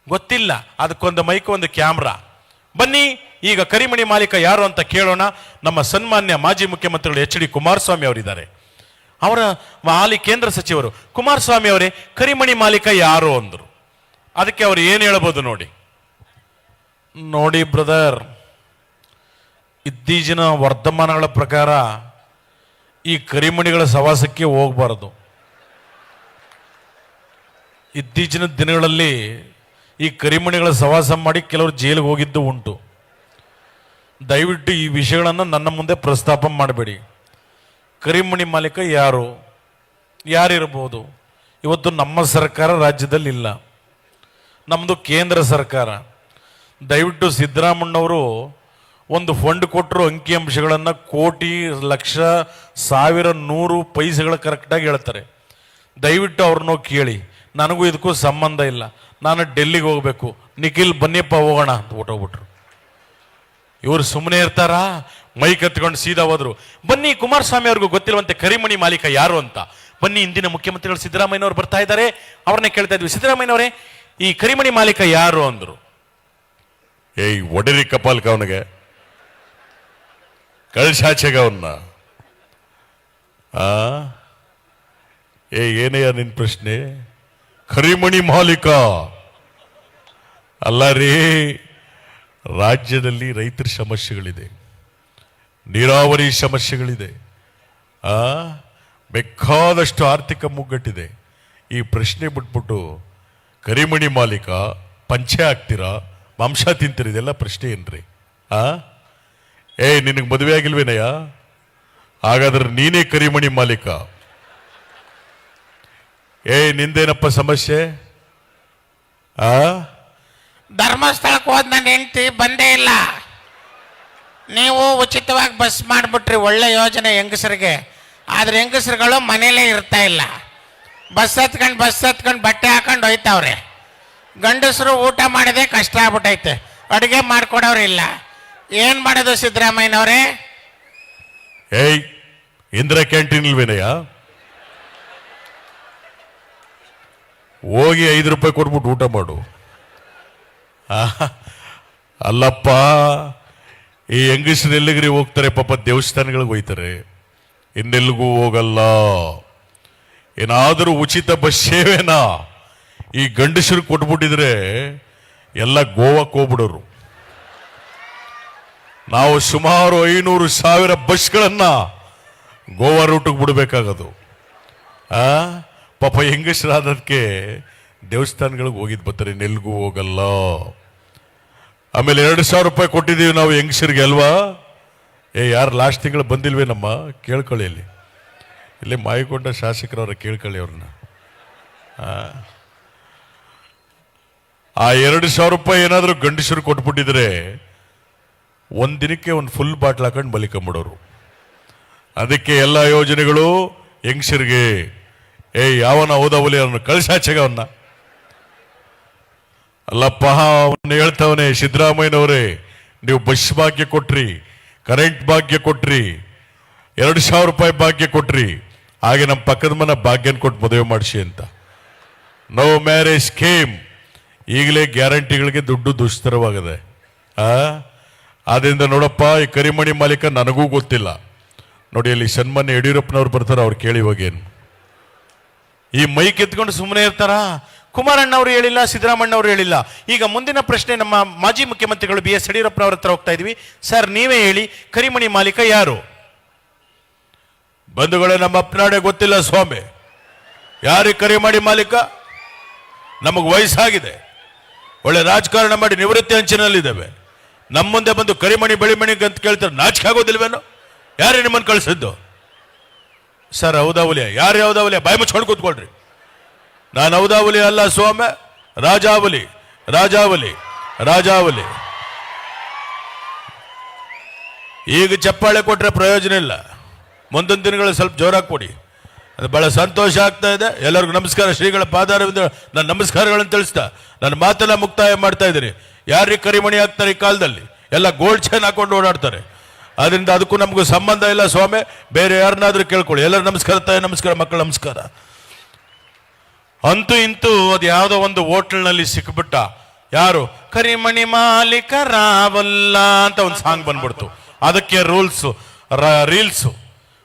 ಗೊತ್ತಿಲ್ಲ. ಅದಕ್ಕೊಂದು ಮೈಕ್, ಒಂದು ಕ್ಯಾಮ್ರಾ. ಬನ್ನಿ ಈಗ ಕರಿಮಣಿ ಮಾಲೀಕ ಯಾರು ಅಂತ ಕೇಳೋಣ. ನಮ್ಮ ಸನ್ಮಾನ್ಯ ಮಾಜಿ ಮುಖ್ಯಮಂತ್ರಿಗಳು HD ಕುಮಾರಸ್ವಾಮಿ ಅವರಿದ್ದಾರೆ. ಅವರ ಹಾಲಿ ಕೇಂದ್ರ ಸಚಿವರು. ಕುಮಾರಸ್ವಾಮಿ ಅವರೇ, ಕರಿಮಣಿ ಮಾಲೀಕ ಯಾರು ಅಂದರು. ಅದಕ್ಕೆ ಅವರು ಏನು ಹೇಳ್ಬೋದು ನೋಡಿ. ನೋಡಿ ಬ್ರದರ್, ಇತ್ತೀಚಿನ ವರ್ತಮಾನಗಳ ಪ್ರಕಾರ ಈ ಕರಿಮಣಿಗಳ ಸವಾಸಕ್ಕೆ ಹೋಗಬಾರದು. ಇತ್ತೀಚಿನ ದಿನಗಳಲ್ಲಿ ಈ ಕರಿಮಣಿಗಳ ಸವಾಸ ಮಾಡಿ ಕೆಲವರು ಜೈಲಿಗೆ ಹೋಗಿದ್ದು ಉಂಟು. ದಯವಿಟ್ಟು ಈ ವಿಷಯಗಳನ್ನು ನನ್ನ ಮುಂದೆ ಪ್ರಸ್ತಾಪ ಮಾಡಬೇಡಿ. ಕರಿಮಣಿ ಮಾಲೀಕ ಯಾರಿರ್ಬೋದು? ಇವತ್ತು ನಮ್ಮ ಸರ್ಕಾರ ರಾಜ್ಯದಲ್ಲಿ ಇಲ್ಲ, ನಮ್ಮದು ಕೇಂದ್ರ ಸರ್ಕಾರ. ದಯವಿಟ್ಟು ಸಿದ್ದರಾಮಣ್ಣವರು ಒಂದು ಫಂಡ್ ಕೊಟ್ಟರು, ಅಂಕಿಅಂಶಗಳನ್ನು ಕೋಟಿ, ಲಕ್ಷ, ಸಾವಿರ, 100 ಪೈಸೆಗಳು ಕರೆಕ್ಟಾಗಿ ಹೇಳ್ತಾರೆ. ದಯವಿಟ್ಟು ಅವ್ರನ್ನೋ ಕೇಳಿ. ನನಗೂ ಇದಕ್ಕೂ ಸಂಬಂಧ ಇಲ್ಲ, ನಾನು ಡೆಲ್ಲಿಗೆ ಹೋಗಬೇಕು, ನಿಖಿಲ್ ಬನ್ನಿಯಪ್ಪ ಹೋಗೋಣ ಅಂತ ಹೊಟ್ಟೋಗ್ಬಿಟ್ರು. ಇವರು ಸುಮ್ಮನೆ ಇರ್ತಾರಾ? ಮೈಕ್ ಎತ್ಕೊಂಡು ಸೀದಾ ಹೋದ್ರು. ಬನ್ನಿ, ಕುಮಾರಸ್ವಾಮಿ ಅವ್ರಿಗೂ ಗೊತ್ತಿರುವಂತೆ ಕರಿಮಣಿ ಮಾಲೀಕ ಯಾರು ಅಂತ. ಬನ್ನಿ, ಇಂದಿನ ಮುಖ್ಯಮಂತ್ರಿಗಳು ಸಿದ್ದರಾಮಯ್ಯನವರು ಬರ್ತಾ ಇದ್ದಾರೆ, ಅವ್ರನ್ನೇ ಕೇಳ್ತಾ ಇದ್ವಿ. ಸಿದ್ದರಾಮಯ್ಯನವರೇ, ಈ ಕರಿಮಣಿ ಮಾಲೀಕ ಯಾರು ಅಂದ್ರು. ಏಯ್ ಒಡೆರಿ ಕಪಾಲ್ಕ ಅವನಿಗೆ, ಕಳ್ಸಾಚೆಗ ಅವನ್ನ. ಏನಯ್ಯ ನಿನ್ ಪ್ರಶ್ನೆ? ಕರಿಮಣಿ ಮಾಲೀಕ ಅಲ್ಲ ರೀ. ರಾಜ್ಯದಲ್ಲಿ ರೈತರ ಸಮಸ್ಯೆಗಳಿದೆ, ನೀರಾವರಿ ಸಮಸ್ಯೆಗಳಿದೆ, ಬೇಕಾದಷ್ಟು ಆರ್ಥಿಕ ಮುಗ್ಗಟ್ಟಿದೆ. ಈ ಪ್ರಶ್ನೆ ಬಿಟ್ಬಿಟ್ಟು ಕರಿಮಣಿ ಮಾಲೀಕ, ಪಂಚೆ ಹಾಕ್ತೀರಾ, ಮಾಂಸ ತಿಂತೀರಿ, ಇದೆಲ್ಲ ಪ್ರಶ್ನೆ ಏನ್ರಿ? ನಿನಗೆ ಮದುವೆ ಆಗಿಲ್ವೇನಯ್ಯ? ಹಾಗಾದ್ರೆ ನೀನೇ ಕರಿಮಣಿ ಮಾಲೀಕ. ನಿಂದೇನಪ್ಪ ಸಮಸ್ಯೆ? ಧರ್ಮಸ್ಥಳಕ್ಕೆ ಹೋದ್ ನನ್ನ ಹೆಂಡತಿ ಬಂದೇ ಇಲ್ಲ. ನೀವು ಉಚಿತವಾಗಿ ಬಸ್ ಮಾಡಿಬಿಟ್ರಿ, ಒಳ್ಳೆ ಯೋಜನೆ ಹೆಂಗಸರಿಗೆ. ಆದ್ರೆ ಹೆಂಗಸರುಗಳು ಮನೇಲೇ ಇರ್ತಾ ಇಲ್ಲ. ಬಸ್ ಹತ್ಕೊಂಡು ಬಟ್ಟೆ ಹಾಕೊಂಡು ಹೋಯ್ತಾವ್ರೆ. ಗಂಡಸರು ಊಟ ಮಾಡೋದೇ ಕಷ್ಟ ಆಗ್ಬಿಟ್ಟೈತೆ, ಅಡುಗೆ ಮಾಡ್ಕೊಡೋರು ಇಲ್ಲ. ಏನ್ ಮಾಡೋದು ಸಿದ್ದರಾಮಯ್ಯನವರೇ? ಇಂದಿರಾ ಕ್ಯಾಂಟೀನ್ ಇಲ್ವೇನಯ್ಯ? ಹೋಗಿ 5 ರೂಪಾಯಿ ಕೊಟ್ಬಿಟ್ಟು ಊಟ ಮಾಡು. ಅಲ್ಲಪ್ಪ, ಈ ಹೆಂಗಸರು ಎಲ್ಲಿಗ್ರಿ ಹೋಗ್ತಾರೆ? ಪಾಪ ದೇವಸ್ಥಾನಗಳಿಗೆ ಹೋಗ್ತಾರೆ, ಇನ್ನೆಲ್ಲಿಗೂ ಹೋಗಲ್ಲ. ಏನಾದರೂ ಉಚಿತ ಬಸ್ ಸೇವೆನಾ ಈ ಗಂಡಸರು ಕೊಟ್ಬಿಟ್ಟಿದ್ರೆ ಎಲ್ಲ ಗೋವಾಕ್ಕೆ ಹೋಗ್ಬಿಡೋರು. ನಾವು ಸುಮಾರು 500,000 ಬಸ್ಗಳನ್ನ ಗೋವಾ ರೂಟಿಗೆ ಬಿಡಬೇಕಾಗದು. ಪಾಪ ಹೆಂಗಸರಾದಕ್ಕೆ ದೇವಸ್ಥಾನಗಳಿಗೆ ಹೋಗಿದ್ ಬರ್ತಾರೆ, ನೆಲ್ಗೂ ಹೋಗಲ್ಲ. ಆಮೇಲೆ 2,000 ರೂಪಾಯಿ ಕೊಟ್ಟಿದ್ದೀವಿ ನಾವು ಹೆಂಗಸರಿಗೆ ಅಲ್ವಾ? ಯಾರು ಲಾಸ್ಟ್ ತಿಂಗಳು ಬಂದಿಲ್ವೇನಮ್ಮ? ಕೇಳ್ಕೊಳ್ಳಿ, ಇಲ್ಲಿ ಮಾಯಿಕೊಂಡ ಶಾಸಕರವ್ರ ಕೇಳ್ಕೊಳ್ಳಿ ಅವ್ರನ್ನ. ಆ 2,000 ರೂಪಾಯಿ ಏನಾದರೂ ಗಂಡಸರು ಕೊಟ್ಬಿಟ್ಟಿದ್ರೆ ಒಂದಿನಕ್ಕೆ ಒಂದು ಫುಲ್ ಬಾಟ್ಲ್ ಹಾಕೊಂಡು ಬಲಿಕೊಂಬಿಡೋರು. ಅದಕ್ಕೆ ಎಲ್ಲ ಯೋಜನೆಗಳು ಹೆಂಗಸರಿಗೆ. ಯಾವನ ಹೌದವಲಿ ಅವನು ಕಳ್ಸಾಚೆಗ ಅವನ್ನ. ಅಲ್ಲಪ್ಪ, ಅವನು ಹೇಳ್ತಾವನೆ, ಸಿದ್ದರಾಮಯ್ಯನವರೇ ನೀವು ಬಸ್ ಭಾಗ್ಯ ಕೊಟ್ರಿ, ಕರೆಂಟ್ ಭಾಗ್ಯ ಕೊಟ್ರಿ, 2,000 ರೂಪಾಯಿ ಭಾಗ್ಯ ಕೊಟ್ರಿ, ಹಾಗೆ ನಮ್ಮ ಪಕ್ಕದ ಮನೆ ಭಾಗ್ಯನ ಕೊಟ್ಟು ಮದುವೆ ಮಾಡಿಸಿ ಅಂತ. No marriage scheme. ಈಗಲೇ ಗ್ಯಾರಂಟಿಗಳಿಗೆ ದುಡ್ಡು ದುಸ್ತರವಾಗಿದೆ. ಆದ್ರಿಂದ ನೋಡಪ್ಪ, ಈ ಕರಿಮಣಿ ಮಾಲೀಕ ನನಗೂ ಗೊತ್ತಿಲ್ಲ. ನೋಡಿ, ಅಲ್ಲಿ ಸನ್ಮಾನ್ಯ ಯಡಿಯೂರಪ್ಪನವ್ರು ಬರ್ತಾರೆ, ಅವ್ರು ಕೇಳಿ ಹೋಗೇನು. ಈ ಮೈಕ್ ಎತ್ಕೊಂಡು ಸುಮ್ಮನೆ ಇರ್ತಾರಾ? ಕುಮಾರಣ್ಣವ್ರು ಹೇಳಿಲ್ಲ, ಸಿದ್ದರಾಮಣ್ಣವ್ರು ಹೇಳಿಲ್ಲ. ಈಗ ಮುಂದಿನ ಪ್ರಶ್ನೆ ನಮ್ಮ ಮಾಜಿ ಮುಖ್ಯಮಂತ್ರಿಗಳು BS ಯಡಿಯೂರಪ್ಪನವ್ರ ಹತ್ರ ಹೋಗ್ತಾ ಇದ್ವಿ. ಸರ್, ನೀವೇ ಹೇಳಿ, ಕರಿಮಣಿ ಮಾಲೀಕ ಯಾರು? ಬಂಧುಗಳೇ, ನಮ್ಮ ಅಪ್ಪನಾಡೆ ಗೊತ್ತಿಲ್ಲ ಸ್ವಾಮಿ, ಯಾರಿಗೆ ಕರಿಮಣಿ ಮಾಲೀಕ? ನಮಗೆ ವಯಸ್ಸಾಗಿದೆ, ಒಳ್ಳೆ ರಾಜಕಾರಣ ಮಾಡಿ ನಿವೃತ್ತಿ ಅಂಚಿನಲ್ಲಿದ್ದೇವೆ. ನಮ್ಮ ಮುಂದೆ ಬಂದು ಕರಿಮಣಿ ಬೆಳಿಮಣಿ ಅಂತ ಕೇಳ್ತಾರೆ, ನಾಚಿಕೆ ಆಗೋದಿಲ್ವೇನೋ? ಯಾರೇ ನಿಮ್ಮನ್ನು ಕಳಿಸಿದ್ದು? ಸರ್, ಹೌದಾವಲಿಯ? ಯಾರು ಹೌದಾವಲಿಯ? ಬಾಯಿ ಮುಚ್ಕೊಂಡು ಕೂತ್ಕೊಳ್ರಿ. ನಾನು ಹೌದಾವಲಿ ಅಲ್ಲ ಸ್ವಾಮಿ, ರಾಜಾವಲಿ, ರಾಜಾವಲಿ, ರಾಜಾವಲಿ. ಈಗ ಚಪ್ಪಾಳೆ ಕೊಟ್ರೆ ಪ್ರಯೋಜನ ಇಲ್ಲ, ಮುಂದಿನ ದಿನಗಳು ಸ್ವಲ್ಪ ಜೋರಾಗಿ ಕೊಡಿ. ಅದು ಬಹಳ ಸಂತೋಷ ಆಗ್ತಾ ಇದೆ. ಎಲ್ಲರಿಗೂ ನಮಸ್ಕಾರ. ಶ್ರೀಗಳ ಪಾದಾರವಿಂದ ನನ್ನ ನಮಸ್ಕಾರಗಳನ್ನು ತಿಳಿಸ್ತಾ ನನ್ನ ಮಾತೆಲ್ಲ ಮುಕ್ತಾಯ ಮಾಡ್ತಾ ಇದ್ದೀನಿ. ಯಾರಿಗೆ ಕರಿಮಣಿ ಹಾಕ್ತಾರೆ ಈ ಕಾಲದಲ್ಲಿ? ಎಲ್ಲ ಗೋಲ್ಡ್ ಚೈನ್ ಹಾಕೊಂಡು ಓಡಾಡ್ತಾರೆ. ಅದರಿಂದ ಅದಕ್ಕೂ ನಮಗೂ ಸಂಬಂಧ ಇಲ್ಲ ಸ್ವಾಮಿ. ಬೇರೆ ಯಾರನ್ನಾದ್ರೂ ಕೇಳ್ಕೊಳ್ಳಿ. ಎಲ್ಲರೂ ನಮಸ್ಕಾರ, ತಾಯಿ ನಮಸ್ಕಾರ, ಮಕ್ಕಳು ನಮಸ್ಕಾರ. ಅಂತೂ ಇಂತೂ ಅದು ಯಾವುದೋ ಒಂದು ಹೋಟೆಲ್ನಲ್ಲಿ ಸಿಕ್ಬಿಟ್ಟ. ಯಾರು? ಕರಿಮಣಿ ಮಾಲೀಕ ರಾವಲ್ಲ ಅಂತ ಒಂದು ಸಾಂಗ್ ಬಂದ್ಬಿಡ್ತು. ಅದಕ್ಕೆ ರೀಲ್ಸು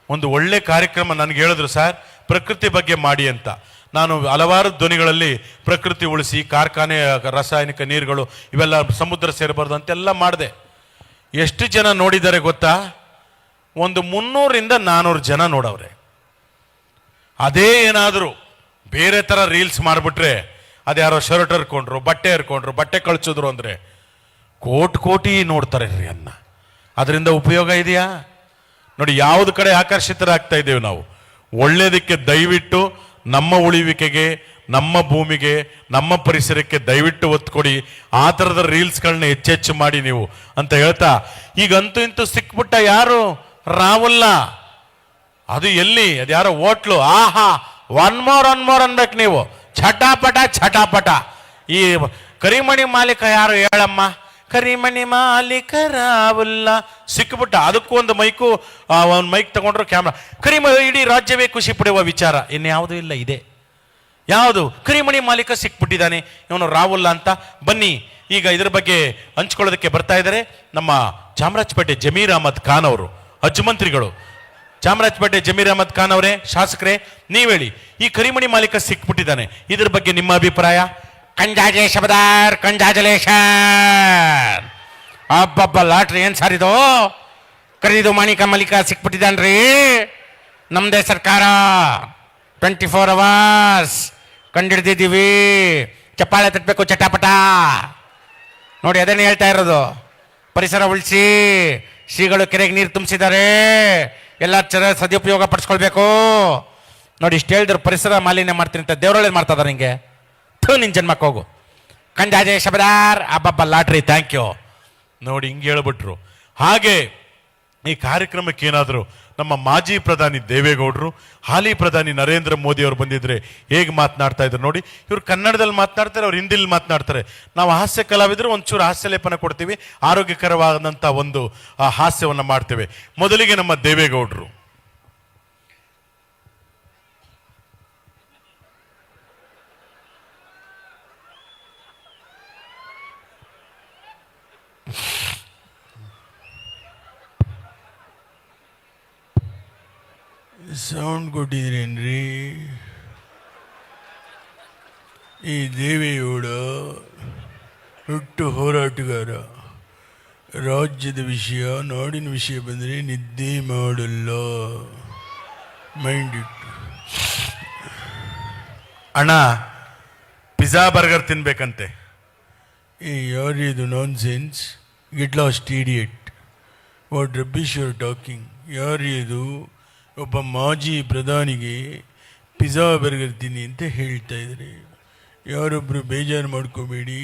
ಒಂದು ಒಳ್ಳೆ ಕಾರ್ಯಕ್ರಮ. ನನಗೆ ಹೇಳಿದ್ರು, ಸರ್ ಪ್ರಕೃತಿ ಬಗ್ಗೆ ಮಾಡಿ ಅಂತ. ನಾನು ಹಲವಾರು ಧ್ವನಿಗಳಲ್ಲಿ ಪ್ರಕೃತಿ ಉಳಿಸಿ, ಕಾರ್ಖಾನೆ ರಾಸಾಯನಿಕ ನೀರುಗಳು ಇವೆಲ್ಲ ಸಮುದ್ರ ಸೇರಬಾರ್ದು ಅಂತೆಲ್ಲ ಮಾಡಿದೆ. ಎಷ್ಟು ಜನ ನೋಡಿದ್ದಾರೆ ಗೊತ್ತಾ? ಒಂದು 300-400 ಜನ ನೋಡವ್ರೆ. ಅದೇ ಏನಾದರೂ ಬೇರೆ ಥರ ರೀಲ್ಸ್ ಮಾಡಿಬಿಟ್ರೆ, ಅದ್ಯಾರೋ ಶರ್ಟ್ ಹರ್ಕೊಂಡ್ರು, ಬಟ್ಟೆ ಕಳ್ಸಿದ್ರು ಅಂದರೆ ಕೋಟಿ ನೋಡ್ತಾರೆ ರೀ ಅನ್ನ. ಅದರಿಂದ ಉಪಯೋಗ ಇದೆಯಾ? ನೋಡಿ, ಯಾವ್ದು ಕಡೆ ಆಕರ್ಷಿತರಾಗ್ತಾ ಇದ್ದೇವೆ ನಾವು. ಒಳ್ಳೇದಕ್ಕೆ ದಯವಿಟ್ಟು ನಮ್ಮ ಉಳಿವಿಕೆಗೆ, ನಮ್ಮ ಭೂಮಿಗೆ, ನಮ್ಮ ಪರಿಸರಕ್ಕೆ ದಯವಿಟ್ಟು ಒತ್ತು ಕೊಡಿ. ಆ ಥರದ ರೀಲ್ಸ್ಗಳನ್ನ ಹೆಚ್ಚೆಚ್ಚು ಮಾಡಿ ನೀವು ಅಂತ ಹೇಳ್ತಾ, ಈಗಂತೂ ಇಂತೂ ಸಿಕ್ಬಿಟ್ಟ ಯಾರು? ರಾಹುಲ್ಲ. ಅದು ಎಲ್ಲಿ? ಅದು ಯಾರೋ ಹೋಟ್ಲು. ಆಹಾ, ಒನ್ ಮೋರ್ ಅನ್ಬೇಕು ನೀವು. ಛಟಾಪಟ. ಈ ಕರಿಮಣಿ ಮಾಲೀಕ ಯಾರು ಹೇಳಮ್ಮ? ಕರಿಮಣಿ ಮಾಲೀಕ ರಾಹುಲ್ಲ. ಸಿಕ್ಬಿಟ್ಟ. ಅದಕ್ಕೂ ಒಂದು ಮೈಕ್ ತಗೊಂಡ್ರು, ಕ್ಯಾಮ್ರಾ. ಇಡೀ ರಾಜ್ಯವೇ ಖುಷಿ ಪಡುವ ವಿಚಾರ ಇನ್ಯಾವುದೂ ಇಲ್ಲ. ಇದೆ ಯಾವುದು? ಕರಿಮಣಿ ಮಾಲೀಕ ಸಿಕ್ಬಿಟ್ಟಿದ್ದಾನೆ, ಇವನು ರಾಹುಲ್ಲ ಅಂತ. ಬನ್ನಿ, ಈಗ ಇದ್ರ ಬಗ್ಗೆ ಹಂಚ್ಕೊಳ್ಳೋದಕ್ಕೆ ಬರ್ತಾ ಇದ್ದಾರೆ ನಮ್ಮ ಚಾಮರಾಜಪೇಟೆ ಜಮೀರ್ ಅಹಮದ್ ಖಾನ್ ಅವರು, ಅಜ್ಜುಮಂತ್ರಿಗಳು. ಚಾಮರಾಜಪೇಟೆ ಜಮೀರ್ ಅಹಮದ್ ಖಾನ್ ಅವರೇ, ಶಾಸಕರೇ, ನೀವ್ ಹೇಳಿ, ಈ ಕರಿಮಣಿ ಮಾಲೀಕ ಸಿಕ್ಬಿಟ್ಟಿದ್ದಾನೆ, ಇದ್ರ ಬಗ್ಗೆ ನಿಮ್ಮ ಅಭಿಪ್ರಾಯ? ಕಂಜಾಜಲೇಶನ್. ಅಬ್ಬಬ್ಬ, ಲಾಟ್ರಿ ಏನ್ ಸಾರ್ ಇದು? ಕರೀದು ಮಾಲೀಕ ಸಿಕ್ಬಿಟ್ಟಿದ್ದಾನ್ರಿ. ನಮ್ದೇ ಸರ್ಕಾರ 24 hours ಕಂಡಿಡ್ದಿದ್ದೀವಿ. ಚಪ್ಪಾಳೆ ತಟ್ಟಬೇಕು, ಚಟಾಪಟ. ನೋಡಿ, ಅದನ್ನೇ ಹೇಳ್ತಾ ಇರೋದು. ಪರಿಸರ ಉಳಿಸಿ, ಶ್ರೀಗಳು ಕೆರೆಗೆ ನೀರು ತುಂಬಿಸಿದ್ದಾರೆ, ಎಲ್ಲ ಸದುಪಯೋಗ ಪಡಿಸ್ಕೊಳ್ಬೇಕು. ನೋಡಿ, ಇಷ್ಟು ಹೇಳಿದ್ರು ಪರಿಸರ ಮಾಲಿನ್ಯ ಮಾಡ್ತೀನಿ ಅಂತ ದೇವರೊಳ್ಳೇದು ಮಾಡ್ತಾ ಇದ್ದಾರೆ ಹಿಂಗೆ. ನಿನ್ ಜನ್ಮಕ್ಕೆ ಹೋಗು. ಕಂಜಾಜೆ ಶಬದಾರ್. ಅಬ್ಬಬ್ಬ, ಲಾಟ್ರಿ, ಥ್ಯಾಂಕ್ ಯು. ನೋಡಿ, ಹಿಂಗೆ ಹೇಳ್ಬಿಟ್ರು. ಹಾಗೆ ಈ ಕಾರ್ಯಕ್ರಮಕ್ಕೆ ಏನಾದರೂ ನಮ್ಮ ಮಾಜಿ ಪ್ರಧಾನಿ ದೇವೇಗೌಡರು, ಹಾಲಿ ಪ್ರಧಾನಿ ನರೇಂದ್ರ ಮೋದಿ ಅವರು ಬಂದಿದ್ರೆ ಹೇಗೆ ಮಾತನಾಡ್ತಾ ಇದ್ರು ನೋಡಿ. ಇವ್ರು ಕನ್ನಡದಲ್ಲಿ ಮಾತನಾಡ್ತಾರೆ, ಅವ್ರು ಹಿಂದಿಲಿ ಮಾತನಾಡ್ತಾರೆ. ನಾವು ಹಾಸ್ಯ ಕಲಾವಿದರು ಒಂಚೂರು ಹಾಸ್ಯ ಲೇಪನ ಕೊಡ್ತೀವಿ, ಆರೋಗ್ಯಕರವಾದಂಥ ಒಂದು ಹಾಸ್ಯವನ್ನು ಮಾಡ್ತೇವೆ. ಮೊದಲಿಗೆ ನಮ್ಮ ದೇವೇಗೌಡರು. ಸೌಂಡ್ ಕೊಟ್ಟಿದ್ರೇನ್ರಿ? ಈ ದೇವೇಗೌಡ ಹುಟ್ಟು ಹೋರಾಟಗಾರ. ರಾಜ್ಯದ ವಿಷಯ, ನಾಡಿನ ವಿಷಯ ಬಂದರೆ ನಿದ್ದೆ ಮಾಡಲ್ಲ. ಮೈಂಡ್ ಇಟ್ಟು. ಅಣ್ಣ, ಪಿಜ್ಜಾ ಬರ್ಗರ್ ತಿನ್ಬೇಕಂತೆ. ಯಾರಿದು nonsense? Get lost idiot. What rubbish you are talking? ಯಾರಿದು? ಒಬ್ಬ ಮಾಜಿ ಪ್ರಧಾನಿಗೆ ಪಿಜ್ಜಾ ಬರ್ಗರ್ ತಿನ್ನಿ ಅಂತ ಹೇಳ್ತಾ ಇದ್ದಾರೆ. ಯಾರೊಬ್ಬರು ಬೇಜಾರು ಮಾಡ್ಕೋಬೇಡಿ.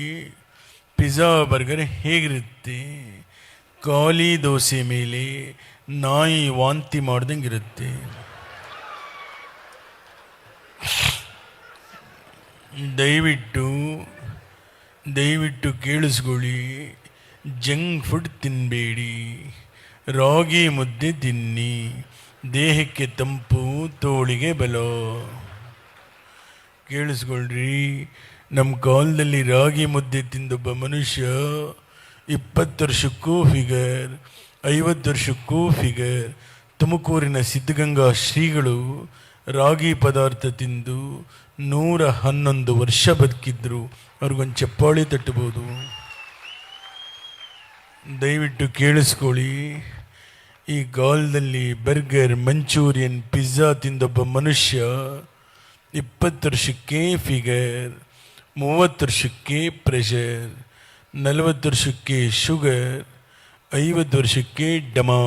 ಪಿಜ್ಜಾ ಬರ್ಗರ್ ಹೇಗಿರುತ್ತೆ? ಖಾಲಿ ದೋಸೆ ಮೇಲೆ ನಾಯಿ ವಾಂತಿ ಮಾಡ್ದಂಗೆ ಇರುತ್ತೆ. ದಯವಿಟ್ಟು ಕೇಳಿಸ್ಕೊಳ್ಳಿ. ಜಂಕ್ ಫುಡ್ ತಿನ್ನಬೇಡಿ, ರಾಗಿ ಮುದ್ದೆ ತಿನ್ನಿ. ದೇಹಕ್ಕೆ ತಂಪು, ತೋಳಿಗೆ ಬಲ. ಕೇಳಿಸ್ಕೊಳ್ರಿ, ನಮ್ಮ ಕಾಲದಲ್ಲಿ ರಾಗಿ ಮುದ್ದೆ ತಿಂದೊಬ್ಬ ಮನುಷ್ಯ 20 ವರ್ಷಕ್ಕೂ ಫಿಗರ್, 50 ವರ್ಷಕ್ಕೂ ಫಿಗರ್. ತುಮಕೂರಿನ ಸಿದ್ಧಗಂಗಾ ಶ್ರೀಗಳು ರಾಗಿ ಪದಾರ್ಥ ತಿಂದು 111 ವರ್ಷ ಬದುಕಿದ್ರು. ಅವ್ರಿಗೊಂದು ಚಪ್ಪಾಳಿ ತಟ್ಟಬಹುದು. ದಯವಿಟ್ಟು ಕೇಳಿಸ್ಕೊಳ್ಳಿ. ಈ ಕಾಲದಲ್ಲಿ ಬರ್ಗರ್, ಮಂಚೂರಿಯನ್, ಪಿಜ್ಜಾ ತಿಂದೊಬ್ಬ ಮನುಷ್ಯ 20 ವರ್ಷಕ್ಕೆ ಫಿಗರ್, 30 ವರ್ಷಕ್ಕೆ ಪ್ರೆಷರ್, 40 ವರ್ಷಕ್ಕೆ ಶುಗರ್, 50 ವರ್ಷಕ್ಕೆ ಡಮಾ.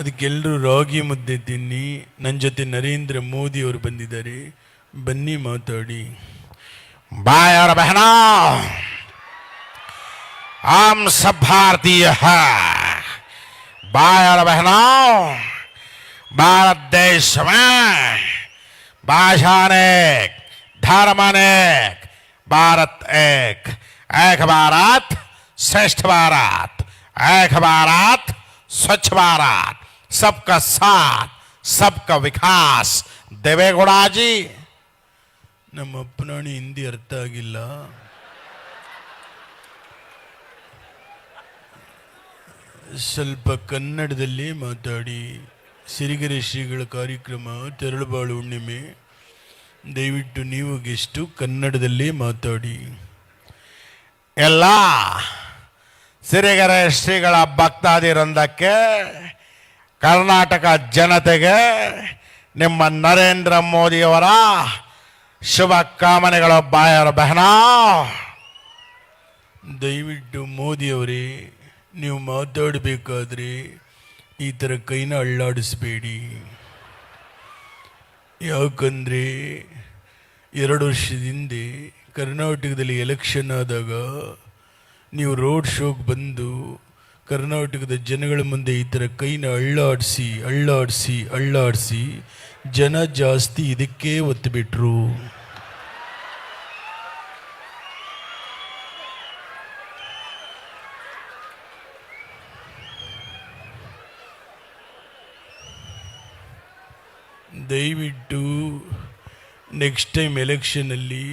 ಅದಕ್ಕೆಲ್ಲರೂ ರಾಗಿ ಮುದ್ದೆ ತಿನ್ನಿ. ನನ್ನ ಜೊತೆ ನರೇಂದ್ರ ಮೋದಿ ಅವರು ಬಂದಿದ್ದಾರೆ, ಬನ್ನಿ ಮಾತಾಡಿ. भाई और बहनों, हम सब भारतीय हैं। भाई और बहनों, भारत देश में भाषा अनेक, धर्म अनेक, भारत एक। एक भारत श्रेष्ठ भारत, एक भारत स्वच्छ भारत, सबका साथ, सबका विकास। देवेगौड़ा जी, ನಮ್ಮ ಅಪ್ಪನಾಣಿ ಹಿಂದಿ ಅರ್ಥ ಆಗಿಲ್ಲ. ಸ್ವಲ್ಪ ಕನ್ನಡದಲ್ಲಿ ಮಾತಾಡಿ. ಸಿರಿಗೆರೆ ಶ್ರೀಗಳ ಕಾರ್ಯಕ್ರಮ ತೆರಳುಬಾಳು ಹುಣ್ಣಿಮೆ. ದಯವಿಟ್ಟು ನೀವು ಗೆಸ್ಟು ಕನ್ನಡದಲ್ಲೇ ಮಾತಾಡಿ. ಎಲ್ಲ ಸಿರಿಗೆರೆ ಶ್ರೀಗಳ ಭಕ್ತಾದಿವೃಂದಕ್ಕೆ ಕರ್ನಾಟಕ ಜನತೆಗೆ ನಿಮ್ಮ ನರೇಂದ್ರ ಮೋದಿಯವರ ಶುಭ ಕಾಮನೆಗಳು ಬಾಯರ ಬಹನ. ದಯವಿಟ್ಟು ಮೋದಿಯವರೇ, ನೀವು ಮಾತಾಡಬೇಕಾದ್ರೆ ಈ ಥರ ಕೈನ ಅಳ್ಳಾಡಿಸ್ಬೇಡಿ. ಯಾಕಂದರೆ 2 ವರ್ಷದ ಹಿಂದೆ ಕರ್ನಾಟಕದಲ್ಲಿ ಎಲೆಕ್ಷನ್ ಆದಾಗ ನೀವು ರೋಡ್ ಶೋಗೆ ಬಂದು ಕರ್ನಾಟಕದ ಜನಗಳ ಮುಂದೆ ಈ ಥರ ಕೈನ ಅಳ್ಳಾಡಿಸಿ ಜನ ಜಾಸ್ತಿ ಇದಕ್ಕೆ ಒತ್ತು ಬಿಟ್ರು. ದಯವಿಟ್ಟು ನೆಕ್ಸ್ಟ್ ಟೈಮ್ ಎಲೆಕ್ಷನಲ್ಲಿ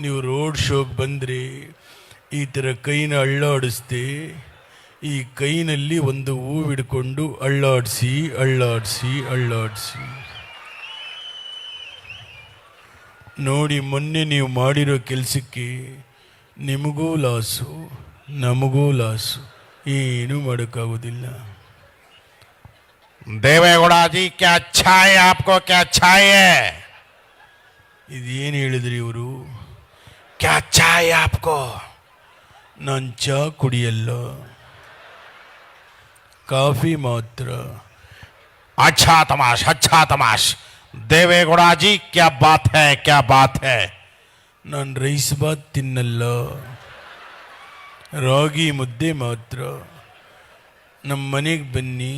ನೀವು ರೋಡ್ ಶೋಗೆ ಬಂದರೆ ಈ ಥರ ಕೈನ ಅಳ್ಳಾಡಿಸ್ದೆ ಈ ಕೈನಲ್ಲಿ ಒಂದು ಹೂವು ಹಿಡ್ಕೊಂಡು ಅಳ್ಳಾಡಿಸಿ. ನೋಡಿ, ಮೊನ್ನೆ ನೀವು ಮಾಡಿರೋ ಕೆಲಸಕ್ಕೆ ನಿಮಗೂ ಲಾಸು, ನಮಗೂ ಲಾಸು, ಏನೂ ಮಾಡೋಕ್ಕಾಗೋದಿಲ್ಲ. देवेगौड़ा जी क्या चाहिए आपको, क्या चाहिए? ಇದೇನು ಹೇಳಿದ್ರಿ ಇವರು? क्या चाहिए आपको? ನಾನು ಚಹಾ ಕುಡಿಯಲ್ಲ, ಕಾಫಿ ಮಾತ್ರ. अच्छा तमाश. देवेगौड़ा जी क्या बात है? ನಾನು ರೈಸ್ ಬಾತ್ ತಿನ್ನಲ್ಲ, ರಾಗಿ ಮುದ್ದೆ ಮಾತ್ರ. ನಮ್ಮ ಮನೆಗೆ ಬನ್ನಿ,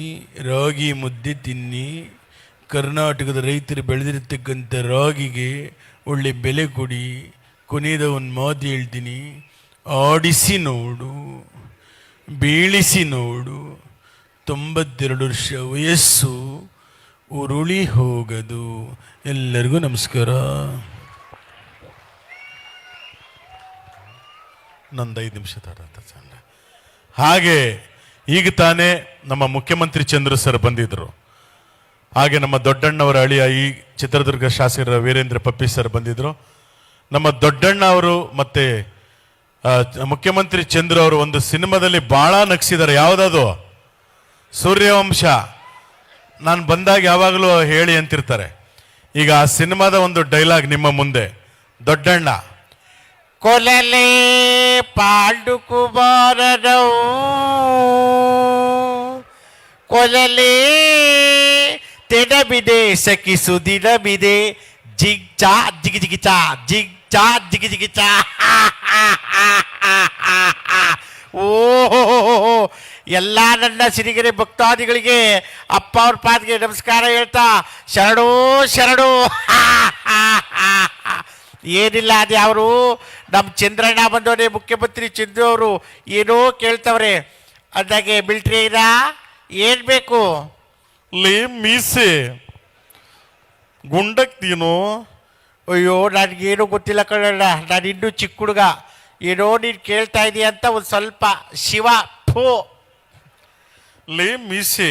ರಾಗಿ ಮುದ್ದೆ ತಿನ್ನಿ. ಕರ್ನಾಟಕದ ರೈತರು ಬೆಳೆದಿರ್ತಕ್ಕಂಥ ರಾಗಿಗೆ ಒಳ್ಳೆ ಬೆಲೆ ಕೊಡಿ. ಕೊನೆಯದ ಒಂದು ಮಾತು ಹೇಳ್ತೀನಿ, ಆಡಿಸಿ ನೋಡು, ಬೀಳಿಸಿ ನೋಡು. 92 ವರ್ಷ ವಯಸ್ಸು ಉರುಳಿ ಹೋಗದು. ಎಲ್ಲರಿಗೂ ನಮಸ್ಕಾರ. ನಂದು 5 ನಿಮಿಷ ಹಾಗೆ ಈಗ ತಾನೇ ನಮ್ಮ ಮುಖ್ಯಮಂತ್ರಿ ಚಂದ್ರ ಸರ್ ಬಂದಿದ್ರು. ಹಾಗೆ ನಮ್ಮ ದೊಡ್ಡಣ್ಣವರ ಅಳಿಯ ಈ ಚಿತ್ರದುರ್ಗ ಶಾಸಕರ ವೀರೇಂದ್ರ ಪಪ್ಪಿ ಸರ್ ಬಂದಿದ್ರು. ನಮ್ಮ ದೊಡ್ಡಣ್ಣ ಅವರು ಮತ್ತೆ ಮುಖ್ಯಮಂತ್ರಿ ಚಂದ್ರ ಅವರು ಒಂದು ಸಿನಿಮಾದಲ್ಲಿ ಬಹಳ ನಗಿಸಿದ್ದಾರೆ. ಯಾವುದದು? ಸೂರ್ಯವಂಶ. ನಾನು ಬಂದಾಗ ಯಾವಾಗಲೂ ಹೇಳಿ ಅಂತಿರ್ತಾರೆ. ಈಗ ಆ ಸಿನಿಮಾದ ಒಂದು ಡೈಲಾಗ್ ನಿಮ್ಮ ಮುಂದೆ. ದೊಡ್ಡಣ್ಣ ಕೊಲಲೆ ಪಾಂಡು ಕುಮಾರನವು ಕೊಲಲೆ ತೆಡಬಿದೆ ಸಖಿಸು ದಿನಬಿದೆ ಜಿಗ್ ಚಾ ಜಿಗಿ ಜಿಗಿ ಚಾ ಜಿಗ್ ಚಾ ಜಿಗಿ ಜಿಗಿ ಚಾ. ಓಹೋ, ಎಲ್ಲ ನನ್ನ ಸಿರಿಗೆರೆ ಭಕ್ತಾದಿಗಳಿಗೆ ಅಪ್ಪ ಅವ್ರ ಪಾದಗೆ ನಮಸ್ಕಾರ ಹೇಳ್ತಾ ಶರಣು. ಏನಿಲ್ಲ, ಅದೇ ಅವರು ನಮ್ಮ ಚಂದ್ರಣ್ಣ ಬಂದವರೇ, ಮುಖ್ಯಮಂತ್ರಿ ಚಂದ್ರು ಅವರು ಏನೋ ಕೇಳ್ತವ್ರೆ. ಅಂದಾಗೆ ಮಿಲ್ಟ್ರಿನ ಏನ್ ಬೇಕು? ಲೇ ಮೀಸೆ ಗುಂಡಕ್ತೀನೋ? ಅಯ್ಯೋ, ನನಗೇನು ಗೊತ್ತಿಲ್ಲ ಕಣಣ್ಣ, ನಾನು ಇನ್ನೂ ಚಿಕ್ಕ ಹುಡುಗ. ಏನೋ ನೀನು ಕೇಳ್ತಾ ಇದೀಯ ಅಂತ ಒಂದು ಸ್ವಲ್ಪ ಶಿವ ಫೋ. ಲೇ ಮೀಸೆ,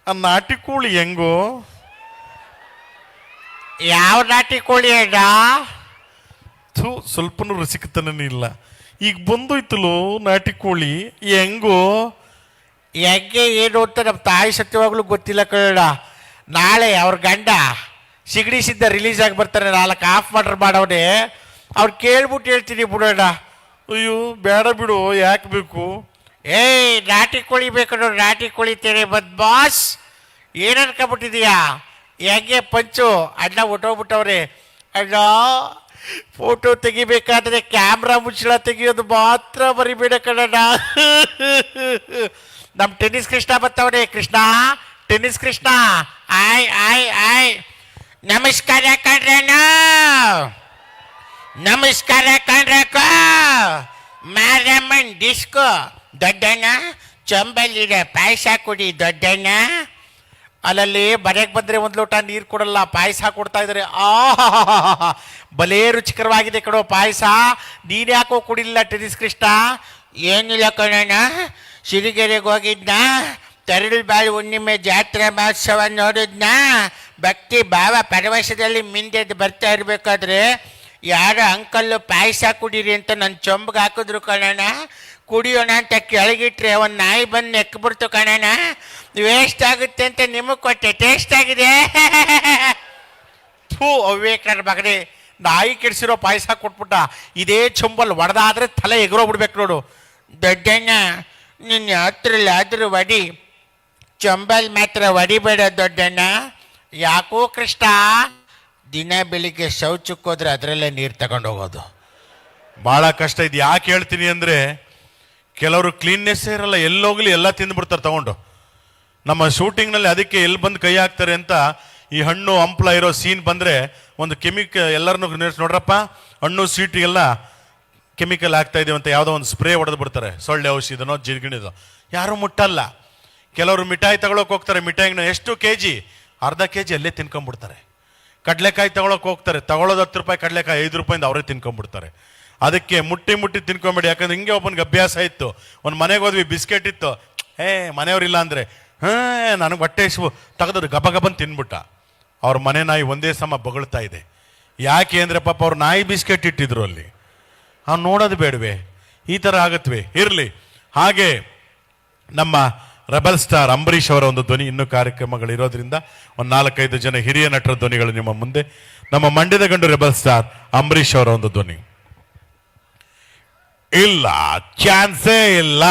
ಆ ನಾಟಿ ಕೋಳಿ ಹೆಂಗೋ? ಯಾವ ನಾಟಿ ಕೋಳಿ ಅಣ್ಣ? ಸ್ವಲ್ಪನೂ ರಸಿಕತನೇ ಇಲ್ಲ. ಈಗ ಬಂದೋಯ್ತಲೋ ನಾಟಿ ಕೋಳಿ, ಹೆಂಗೋ? ಹೆಂಗೆ ಏನು ಅಂತ ನಮ್ಮ ತಾಯಿ ಸತ್ಯವಾಗ್ಲೂ ಗೊತ್ತಿಲ್ಲ ಕಣ. ನಾಳೆ ಅವ್ರ ಗಂಡ ಸಿಗಡಿ ಸಿದ್ಧ ರಿಲೀಸ್ ಆಗಿ ಬರ್ತಾರೆ, 4 ಆಫ್ ಮರ್ಡರ್ ಮಾಡವನೇ. ಅವ್ರು ಕೇಳ್ಬಿಟ್ಟು ಹೇಳ್ತೀನಿ ಬಿಡೋಣ. ಅಯ್ಯೋ ಬೇಡ ಬಿಡು, ಯಾಕೆ ಬೇಕು? ಏಯ್, ನಾಟಿ ಕೋಳಿ ಬೇಕು ನೋಡು, ನಾಟಿ ಕೋಳಿ ತೇರೆ ಬಾಸ್. ಏನು ಅನ್ಕೊಂಬಿಟ್ಟಿದೀಯಾ? ಹೆಂಗೆ ಪಂಚು ಅಣ್ಣ ಹೊಟ್ಟೋಗ್ಬಿಟ್ಟವ್ರೆ. ಅಣ್ಣ, ಫೋಟೋ ತೆಗಿಬೇಕಾದ್ರೆ ಕ್ಯಾಮ್ರಾ ಮುಚ್ಚಳ ತೆಗಿಯೋದು ಮಾತ್ರ ಬರಿಬೇಡ ಕಣ್ಣ. ನಮ್ಮ ಟೆನ್ನಿಸ್ ಕೃಷ್ಣ ಬರ್ತಾವನೆ. ಟೆನ್ನಿಸ್ ಕೃಷ್ಣ ಆಯ್. ನಮಸ್ಕಾರ ಕಣ್ರಣ್ಣ, ನಮಸ್ಕಾರ ಕಣ್ರಕ್ಕ. ಮಾರಮ್ಮನ್ ಡಿಸ್ಕೋ ದೊಡ್ಡಣ್ಣ, ಚಂಬಲ್ಲಿದೆ ಪಾಯಸ ಕೊಡಿ ದೊಡ್ಡಣ್ಣ. ಅಲ್ಲಲ್ಲಿ ಮನೆಗೆ ಬಂದರೆ 1 ಲೋಟ ನೀರು ಕೊಡಲ್ಲ, ಪಾಯಸ ಕೊಡ್ತಾ ಇದ್ದಾರೆ. ಭಲೇ ರುಚಿಕರವಾಗಿದೆ ಕಣೋ ಪಾಯಸ. ನೀನು ಯಾಕೋ ಕುಡಿಲಿಲ್ಲ ಟೆನ್ನಿಸ್ ಕೃಷ್ಣ? ಏನಿಲ್ಲ ಕಣಣ್ಣ, ಸಿರಿಗೆರೆಗೆ ಹೋಗಿದ್ನ, ತರಳಬಾಳು ಹುಣ್ಣಿಮೆ ಜಾತ್ರೆ ಮಹೋತ್ಸವ ನೋಡಿದ್ನ. ಭಕ್ತಿ ಭಾವ ಪರವಶದಲ್ಲಿ ಮಿಂದೆದ್ದು ಬರ್ತಾ ಇರಬೇಕಾದ್ರೆ ಯಾರೋ ಅಂಕಲ್ಲು ಪಾಯಸ ಕುಡೀರಿ ಅಂತ ನನ್ನ ಚೊಂಬಗೆ ಹಾಕಿದ್ರು ಕಣಣ್ಣ. ಕುಡಿಯೋಣ ಅಂತ ಕೆಳಗಿಟ್ರೆ ಒಂದು ನಾಯಿ ಬಂದು ನೆಕ್ಬಿಡ್ತು ಕಣಣ್ಣ. ವೇಸ್ಟ್ ಆಗುತ್ತೆ ಅಂತ ನಿಮಗೆ ಕೊಟ್ಟೆ, ಟೇಸ್ಟ್ ಆಗಿದೆ. ಥೂ ಅವ್ವೇಕರ ಮಗನೇ, ನಾಯಿ ಕೆಡಿಸಿರೋ ಪಾಯಸ ಕೊಟ್ಬಿಟ್ಟ. ಇದೇ ಚೊಂಬಲ್ಲಿ ಒಡೆದಾದ್ರೆ ತಲೆ ಎಗರೋಗ್ಬಿಡ್ಬೇಕು ನೋಡು. ದೊಡ್ಡಣ್ಣ ನಿನ್ನ ಹತ್ರಲ್ಲಾದ್ರೂ ಒಡಿ, ಚೊಂಬಲ್ ಮಾತ್ರ ಒಡಿಬೇಡ ದೊಡ್ಡಣ್ಣ. ಯಾಕೋ ಕೃಷ್ಣ, ದಿನ ಬೆಳಿಗ್ಗೆ ಶೌಚಕ್ಕೆ ಹೋದ್ರೆ ಅದರಲ್ಲೇ ನೀರು ತಗೊಂಡು ಹೋಗೋದು ಭಾಳ ಕಷ್ಟ. ಇದು ಯಾಕೆ ಹೇಳ್ತೀನಿ ಅಂದರೆ, ಕೆಲವರು ಕ್ಲೀನ್ನೆಸ್ಸೇ ಇರಲ್ಲ, ಎಲ್ಲೋಗ್ಲಿ ಎಲ್ಲ ತಿಂದುಬಿಡ್ತಾರೆ ತಗೊಂಡು. ನಮ್ಮ ಶೂಟಿಂಗ್ನಲ್ಲಿ ಅದಕ್ಕೆ ಎಲ್ಲಿ ಬಂದು ಕೈ ಹಾಕ್ತಾರೆ ಅಂತ, ಈ ಹಣ್ಣು ಹಂಪ್ಲ ಇರೋ ಸೀನ್ ಬಂದರೆ ಒಂದು ಎಲ್ಲರನ್ನೂ ನೋಡ್ರಪ್ಪ, ಹಣ್ಣು ಸ್ವೀಟಿಗೆಲ್ಲ ಕೆಮಿಕಲ್ ಆಗ್ತಾ ಇದೀವಿ ಅಂತ ಯಾವುದೋ ಒಂದು ಸ್ಪ್ರೇ ಹೊಡೆದು ಬಿಡ್ತಾರೆ, ಸೊಳ್ಳೆ ಔಷಧಿನೋ ಜಿಗಿಣಿದೋ. ಯಾರೂ ಮುಟ್ಟಲ್ಲ. ಕೆಲವರು ಮಿಠಾಯಿ ತಗೊಳಕ್ಕೆ ಹೋಗ್ತಾರೆ, ಮಿಠಾಯಿನ ಎಷ್ಟು KG, ಅರ್ಧ KG ಅಲ್ಲೇ ತಿನ್ಕೊಂಡ್ಬಿಡ್ತಾರೆ. ಕಡಲೆಕಾಯಿ ತಗೊಳಕ್ಕೆ ಹೋಗ್ತಾರೆ, ತಗೊಳ್ಳೋದು 10 ರೂಪಾಯಿ, ಕಡಲೆಕಾಯಿ 5 ರೂಪಾಯಿಂದ ಅವರೇ ತಿನ್ಕೊಂಡ್ಬಿಡ್ತಾರೆ. ಅದಕ್ಕೆ ಮುಟ್ಟಿ ತಿನ್ಕೊಂಬೇಡಿ. ಯಾಕಂದ್ರೆ ಹಿಂಗೆ ಒಬ್ಬನಿಗೆ ಅಭ್ಯಾಸ ಇತ್ತು, ಒಂದು ಮನೆಗೆ ಹೋದ್ವಿ, ಬಿಸ್ಕೆಟ್ ಇತ್ತು, ಮನೆಯವರಿಲ್ಲ ಅಂದರೆ ನನಗೆ ಹೊಟ್ಟೆ ತೆಗೆದ್ರು ಗಬಗಬನ್ ತಿನ್ಬಿಟ್ಟ. ಅವ್ರ ಮನೆ ನಾಯಿ ಒಂದೇ ಸಮ ಬೊಗಳ್ತಾ ಇದೆ. ಯಾಕೆ ಅಂದರೆ ಪಾಪ ಅವ್ರು ನಾಯಿ ಬಿಸ್ಕೆಟ್ ಇಟ್ಟಿದ್ರು ಅಲ್ಲಿ. ಅವ್ನು ನೋಡೋದು ಬೇಡವೆ, ಈ ಥರ ಆಗತ್ವೆ. ಇರಲಿ. ಹಾಗೆ ನಮ್ಮ ರೆಬಲ್ ಸ್ಟಾರ್ ಅಂಬರೀಷ್ ಅವರ ಒಂದು ಧ್ವನಿ, ಇನ್ನೂ ಕಾರ್ಯಕ್ರಮಗಳಿರೋದ್ರಿಂದ ಒಂದು 4-5 ಜನ ಹಿರಿಯ ನಟರ ಧ್ವನಿಗಳು ನಿಮ್ಮ ಮುಂದೆ. ನಮ್ಮ ಮಂಡ್ಯದ ಗಂಡು ರೆಬಲ್ ಸ್ಟಾರ್ ಅಂಬರೀಷ್ ಅವರ ಒಂದು ಧ್ವನಿ. ಇಲ್ಲ, ಚಾನ್ಸೇ ಇಲ್ಲ,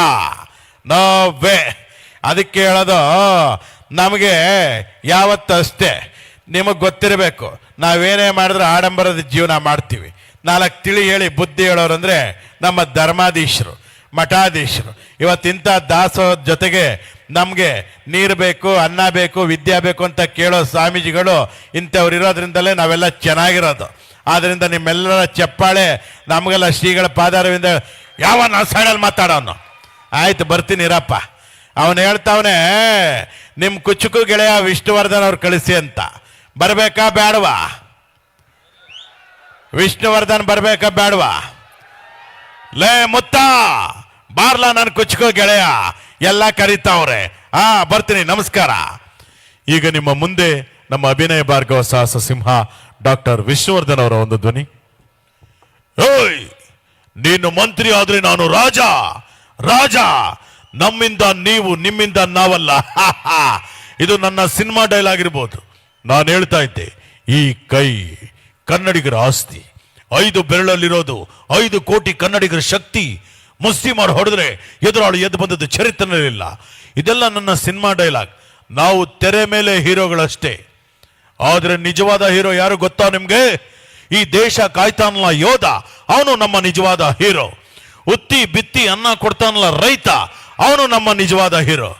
ನೋ ವೇ. ಅದಕ್ಕೆ ಹೇಳೋದು, ನಮಗೆ ಯಾವತ್ತೂ ಅಷ್ಟೇ, ನಿಮಗೆ ಗೊತ್ತಿರಬೇಕು, ನಾವೇನೇ ಮಾಡಿದ್ರೆ ಆಡಂಬರದ ಜೀವನ ಮಾಡ್ತೀವಿ. 4 ತಿಳಿ ಹೇಳಿ ಬುದ್ಧಿ ಹೇಳೋರಂದ್ರೆ ನಮ್ಮ ಧರ್ಮಾಧೀಶರು, ಮಠಾಧೀಶರು. ಇವತ್ತಿಂಥ ದಾಸೋಹದ ಜೊತೆಗೆ ನಮಗೆ ನೀರು ಬೇಕು, ಅನ್ನ ಬೇಕು, ವಿದ್ಯೆ ಬೇಕು ಅಂತ ಕೇಳೋ ಸ್ವಾಮೀಜಿಗಳು ಇಂಥವ್ರು ಇರೋದ್ರಿಂದಲೇ ನಾವೆಲ್ಲ ಚೆನ್ನಾಗಿರೋದು. ಆದ್ದರಿಂದ ನಿಮ್ಮೆಲ್ಲರ ಚಪ್ಪಾಳೆ ನಮಗೆಲ್ಲ ಶ್ರೀಗಳ ಪಾದಾರವಿಂದ. ಯಾವ ನಾವು ಸೈಡಲ್ಲಿ ಮಾತಾಡೋನು, ಆಯ್ತು ಬರ್ತೀನಿ ಇರಪ್ಪ. ಅವನು ಹೇಳ್ತಾವನೆ, ನಿಮ್ಮ ಕುಚುಕು ಗೆಳೆಯ ವಿಷ್ಣುವರ್ಧನ್ ಅವ್ರು ಕಳಿಸಿ ಅಂತ. ಬರ್ಬೇಕಾ ಬೇಡವಾ? ವಿಷ್ಣುವರ್ಧನ್ ಬರ್ಬೇಕಾ ಬೇಡವಾ? ಲೇ ಮುತ್ತ ಬಾರ್ಲ, ನನ್ನ ಕುಚುಕು ಗೆಳೆಯ ಎಲ್ಲ ಕರೀತಾವ್ರೆ. ಬರ್ತೀನಿ, ನಮಸ್ಕಾರ. ಈಗ ನಿಮ್ಮ ಮುಂದೆ ನಮ್ಮ ಅಭಿನಯ ಭಾರ್ಗವ ಸಾಹಸ ಸಿಂಹ ಡಾಕ್ಟರ್ ವಿಷ್ಣುವರ್ಧನ್ ಅವರ ಒಂದು ಧ್ವನಿ. ಓಯ್, ನೀನು ಮಂತ್ರಿ ಆದ್ರೆ ನಾನು ರಾಜ, ರಾಜ. ನಮ್ಮಿಂದ ನೀವು, ನಿಮ್ಮಿಂದ ನಾವಲ್ಲ. ಇದು ನನ್ನ ಸಿನಿಮಾ ಡೈಲಾಗ್ ಇರ್ಬೋದು. ನಾನು ಹೇಳ್ತಾ ಇದ್ದೆ, ಈ ಕೈ ಕನ್ನಡಿಗರ ಆಸ್ತಿ, 5 ಬೆರಳಲ್ಲಿರೋದು 5 ಕೋಟಿ ಕನ್ನಡಿಗರ ಶಕ್ತಿ. ಮುಸ್ಲಿಮರು ಹೊಡೆದ್ರೆ ಎದುರಾಳು ಎದ್ದು ಬಂದದ್ದು ಚರಿತ್ರೆಯಲ್ಲಿಲ್ಲ. ಇದೆಲ್ಲ ನನ್ನ ಸಿನಿಮಾ ಡೈಲಾಗ್. ನಾವು ತೆರೆ ಮೇಲೆ ಹೀರೋಗಳಷ್ಟೇ, ಆದ್ರೆ ನಿಜವಾದ ಹೀರೋ ಯಾರು ಗೊತ್ತಾ ನಿಮ್ಗೆ? ಈ ದೇಶ ಕಾಯ್ತಾನಲ್ಲ ಯೋಧ, ಅವನು ನಮ್ಮ ನಿಜವಾದ ಹೀರೋ. ಉತ್ತಿ ಬಿತ್ತಿ ಅನ್ನ ಕೊಡ್ತಾನಲ್ಲ ರೈತ, ಅವನು ನಮ್ಮ ನಿಜವಾದ ಹೀರೋ.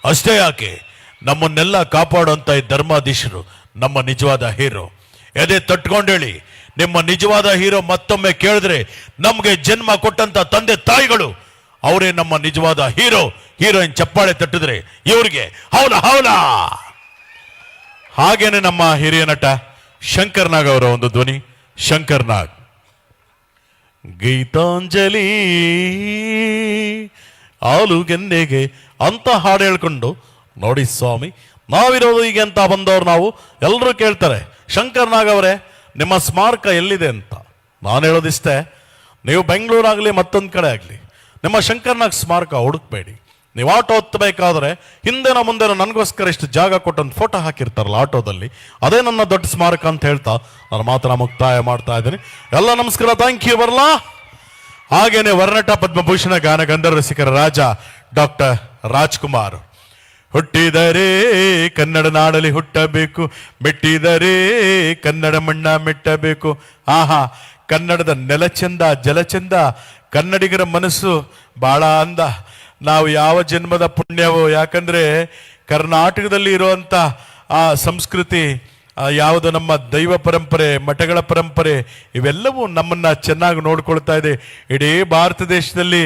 ಅಷ್ಟೇ ಯಾಕೆ, ನಮ್ಮನ್ನೆಲ್ಲ ಕಾಪಾಡುವಂತ ಈ ಧರ್ಮಾಧೀಶರು ನಮ್ಮ ನಿಜವಾದ ಹೀರೋ. ಎದೆ ತಟ್ಕೊಂಡೇಳಿ, ನಿಮ್ಮ ನಿಜವಾದ ಹೀರೋ ಮತ್ತೊಮ್ಮೆ ಕೇಳಿದ್ರೆ ನಮ್ಗೆ ಜನ್ಮ ಕೊಟ್ಟಂತ ತಂದೆ ತಾಯಿಗಳು, ಅವರೇ ನಮ್ಮ ನಿಜವಾದ ಹೀರೋ. ಹೀರೋಯಿನ್ ಚಪ್ಪಾಳೆ ತಟ್ಟಿದ್ರೆ ಇವ್ರಿಗೆ ಹೌಲ ಹೌಲ. ಹಾಗೇನೆ ನಮ್ಮ ಹಿರಿಯ ನಟ ಶಂಕರ್ ನಾಗ್ ಅವರ ಒಂದು ಧ್ವನಿ. ಶಂಕರ್ ನಾಗ್. ಗೀತಾಂಜಲಿ ಆಲೂಗೆಂಡೆಗೆ ಅಂತ ಹಾಡು ಹೇಳ್ಕೊಂಡು, ನೋಡಿ ಸ್ವಾಮಿ, ನಾವಿರೋದು ಹೀಗೆ ಅಂತ ಬಂದವ್ರು ನಾವು. ಎಲ್ಲರೂ ಕೇಳ್ತಾರೆ, ಶಂಕರ್ ನಾಗ್ ಅವರೇ ನಿಮ್ಮ ಸ್ಮಾರಕ ಎಲ್ಲಿದೆ ಅಂತ. ನಾನು ಹೇಳೋದಿಷ್ಟೇ, ನೀವು ಬೆಂಗಳೂರಾಗಲಿ ಮತ್ತೊಂದು ಕಡೆ ಆಗಲಿ ನಿಮ್ಮ ಶಂಕರ್ ನಾಗ್ ಸ್ಮಾರಕ ಹುಡುಕ್ಬೇಡಿ. ನೀವು ಆಟೋ ಹತ್ತಬೇಕಾದ್ರೆ ಹಿಂದೆನ ಮುಂದೆನ ನನಗೋಸ್ಕರ ಇಷ್ಟು ಜಾಗ ಕೊಟ್ಟೊಂದು ಫೋಟೋ ಹಾಕಿರ್ತಾರಲ್ಲ ಆಟೋದಲ್ಲಿ, ಅದೇ ನನ್ನ ದೊಡ್ಡ ಸ್ಮಾರಕ ಅಂತ ಹೇಳ್ತಾ ನಾನು ಮಾತ್ರ ಮುಕ್ತಾಯ ಮಾಡ್ತಾ ಇದ್ದೀನಿ. ಎಲ್ಲ ನಮಸ್ಕಾರ, ಥ್ಯಾಂಕ್ ಯು. ಬರಲಾ. ಹಾಗೇನೆ ವರ್ಣಟ ಪದ್ಮಭೂಷಣ ಗಾನ ಗಂಧರ್ವ ರಸಿಕರ ರಾಜ ಡಾಕ್ಟರ್ ರಾಜ್ಕುಮಾರ್. ಹುಟ್ಟಿದರೆ ಕನ್ನಡ ನಾಡಲ್ಲಿ ಹುಟ್ಟಬೇಕು, ಮೆಟ್ಟಿದರೆ ಕನ್ನಡ ಮಣ್ಣ ಮೆಟ್ಟಬೇಕು. ಕನ್ನಡದ ನೆಲ ಚಂದ, ಜಲ ಚಂದ, ಕನ್ನಡಿಗರ ಮನಸ್ಸು ಬಹಳ ಅಂದ. ನಾವು ಯಾವ ಜನ್ಮದ ಪುಣ್ಯವೋ, ಯಾಕಂದ್ರೆ ಕರ್ನಾಟಕದಲ್ಲಿ ಇರುವಂತ ಆ ಸಂಸ್ಕೃತಿ, ಯಾವುದು ನಮ್ಮ ದೈವ ಪರಂಪರೆ, ಮಠಗಳ ಪರಂಪರೆ, ಇವೆಲ್ಲವೂ ನಮ್ಮನ್ನ ಚೆನ್ನಾಗಿ ನೋಡ್ಕೊಳ್ತಾ ಇದೆ. ಇಡೀ ಭಾರತ ದೇಶದಲ್ಲಿ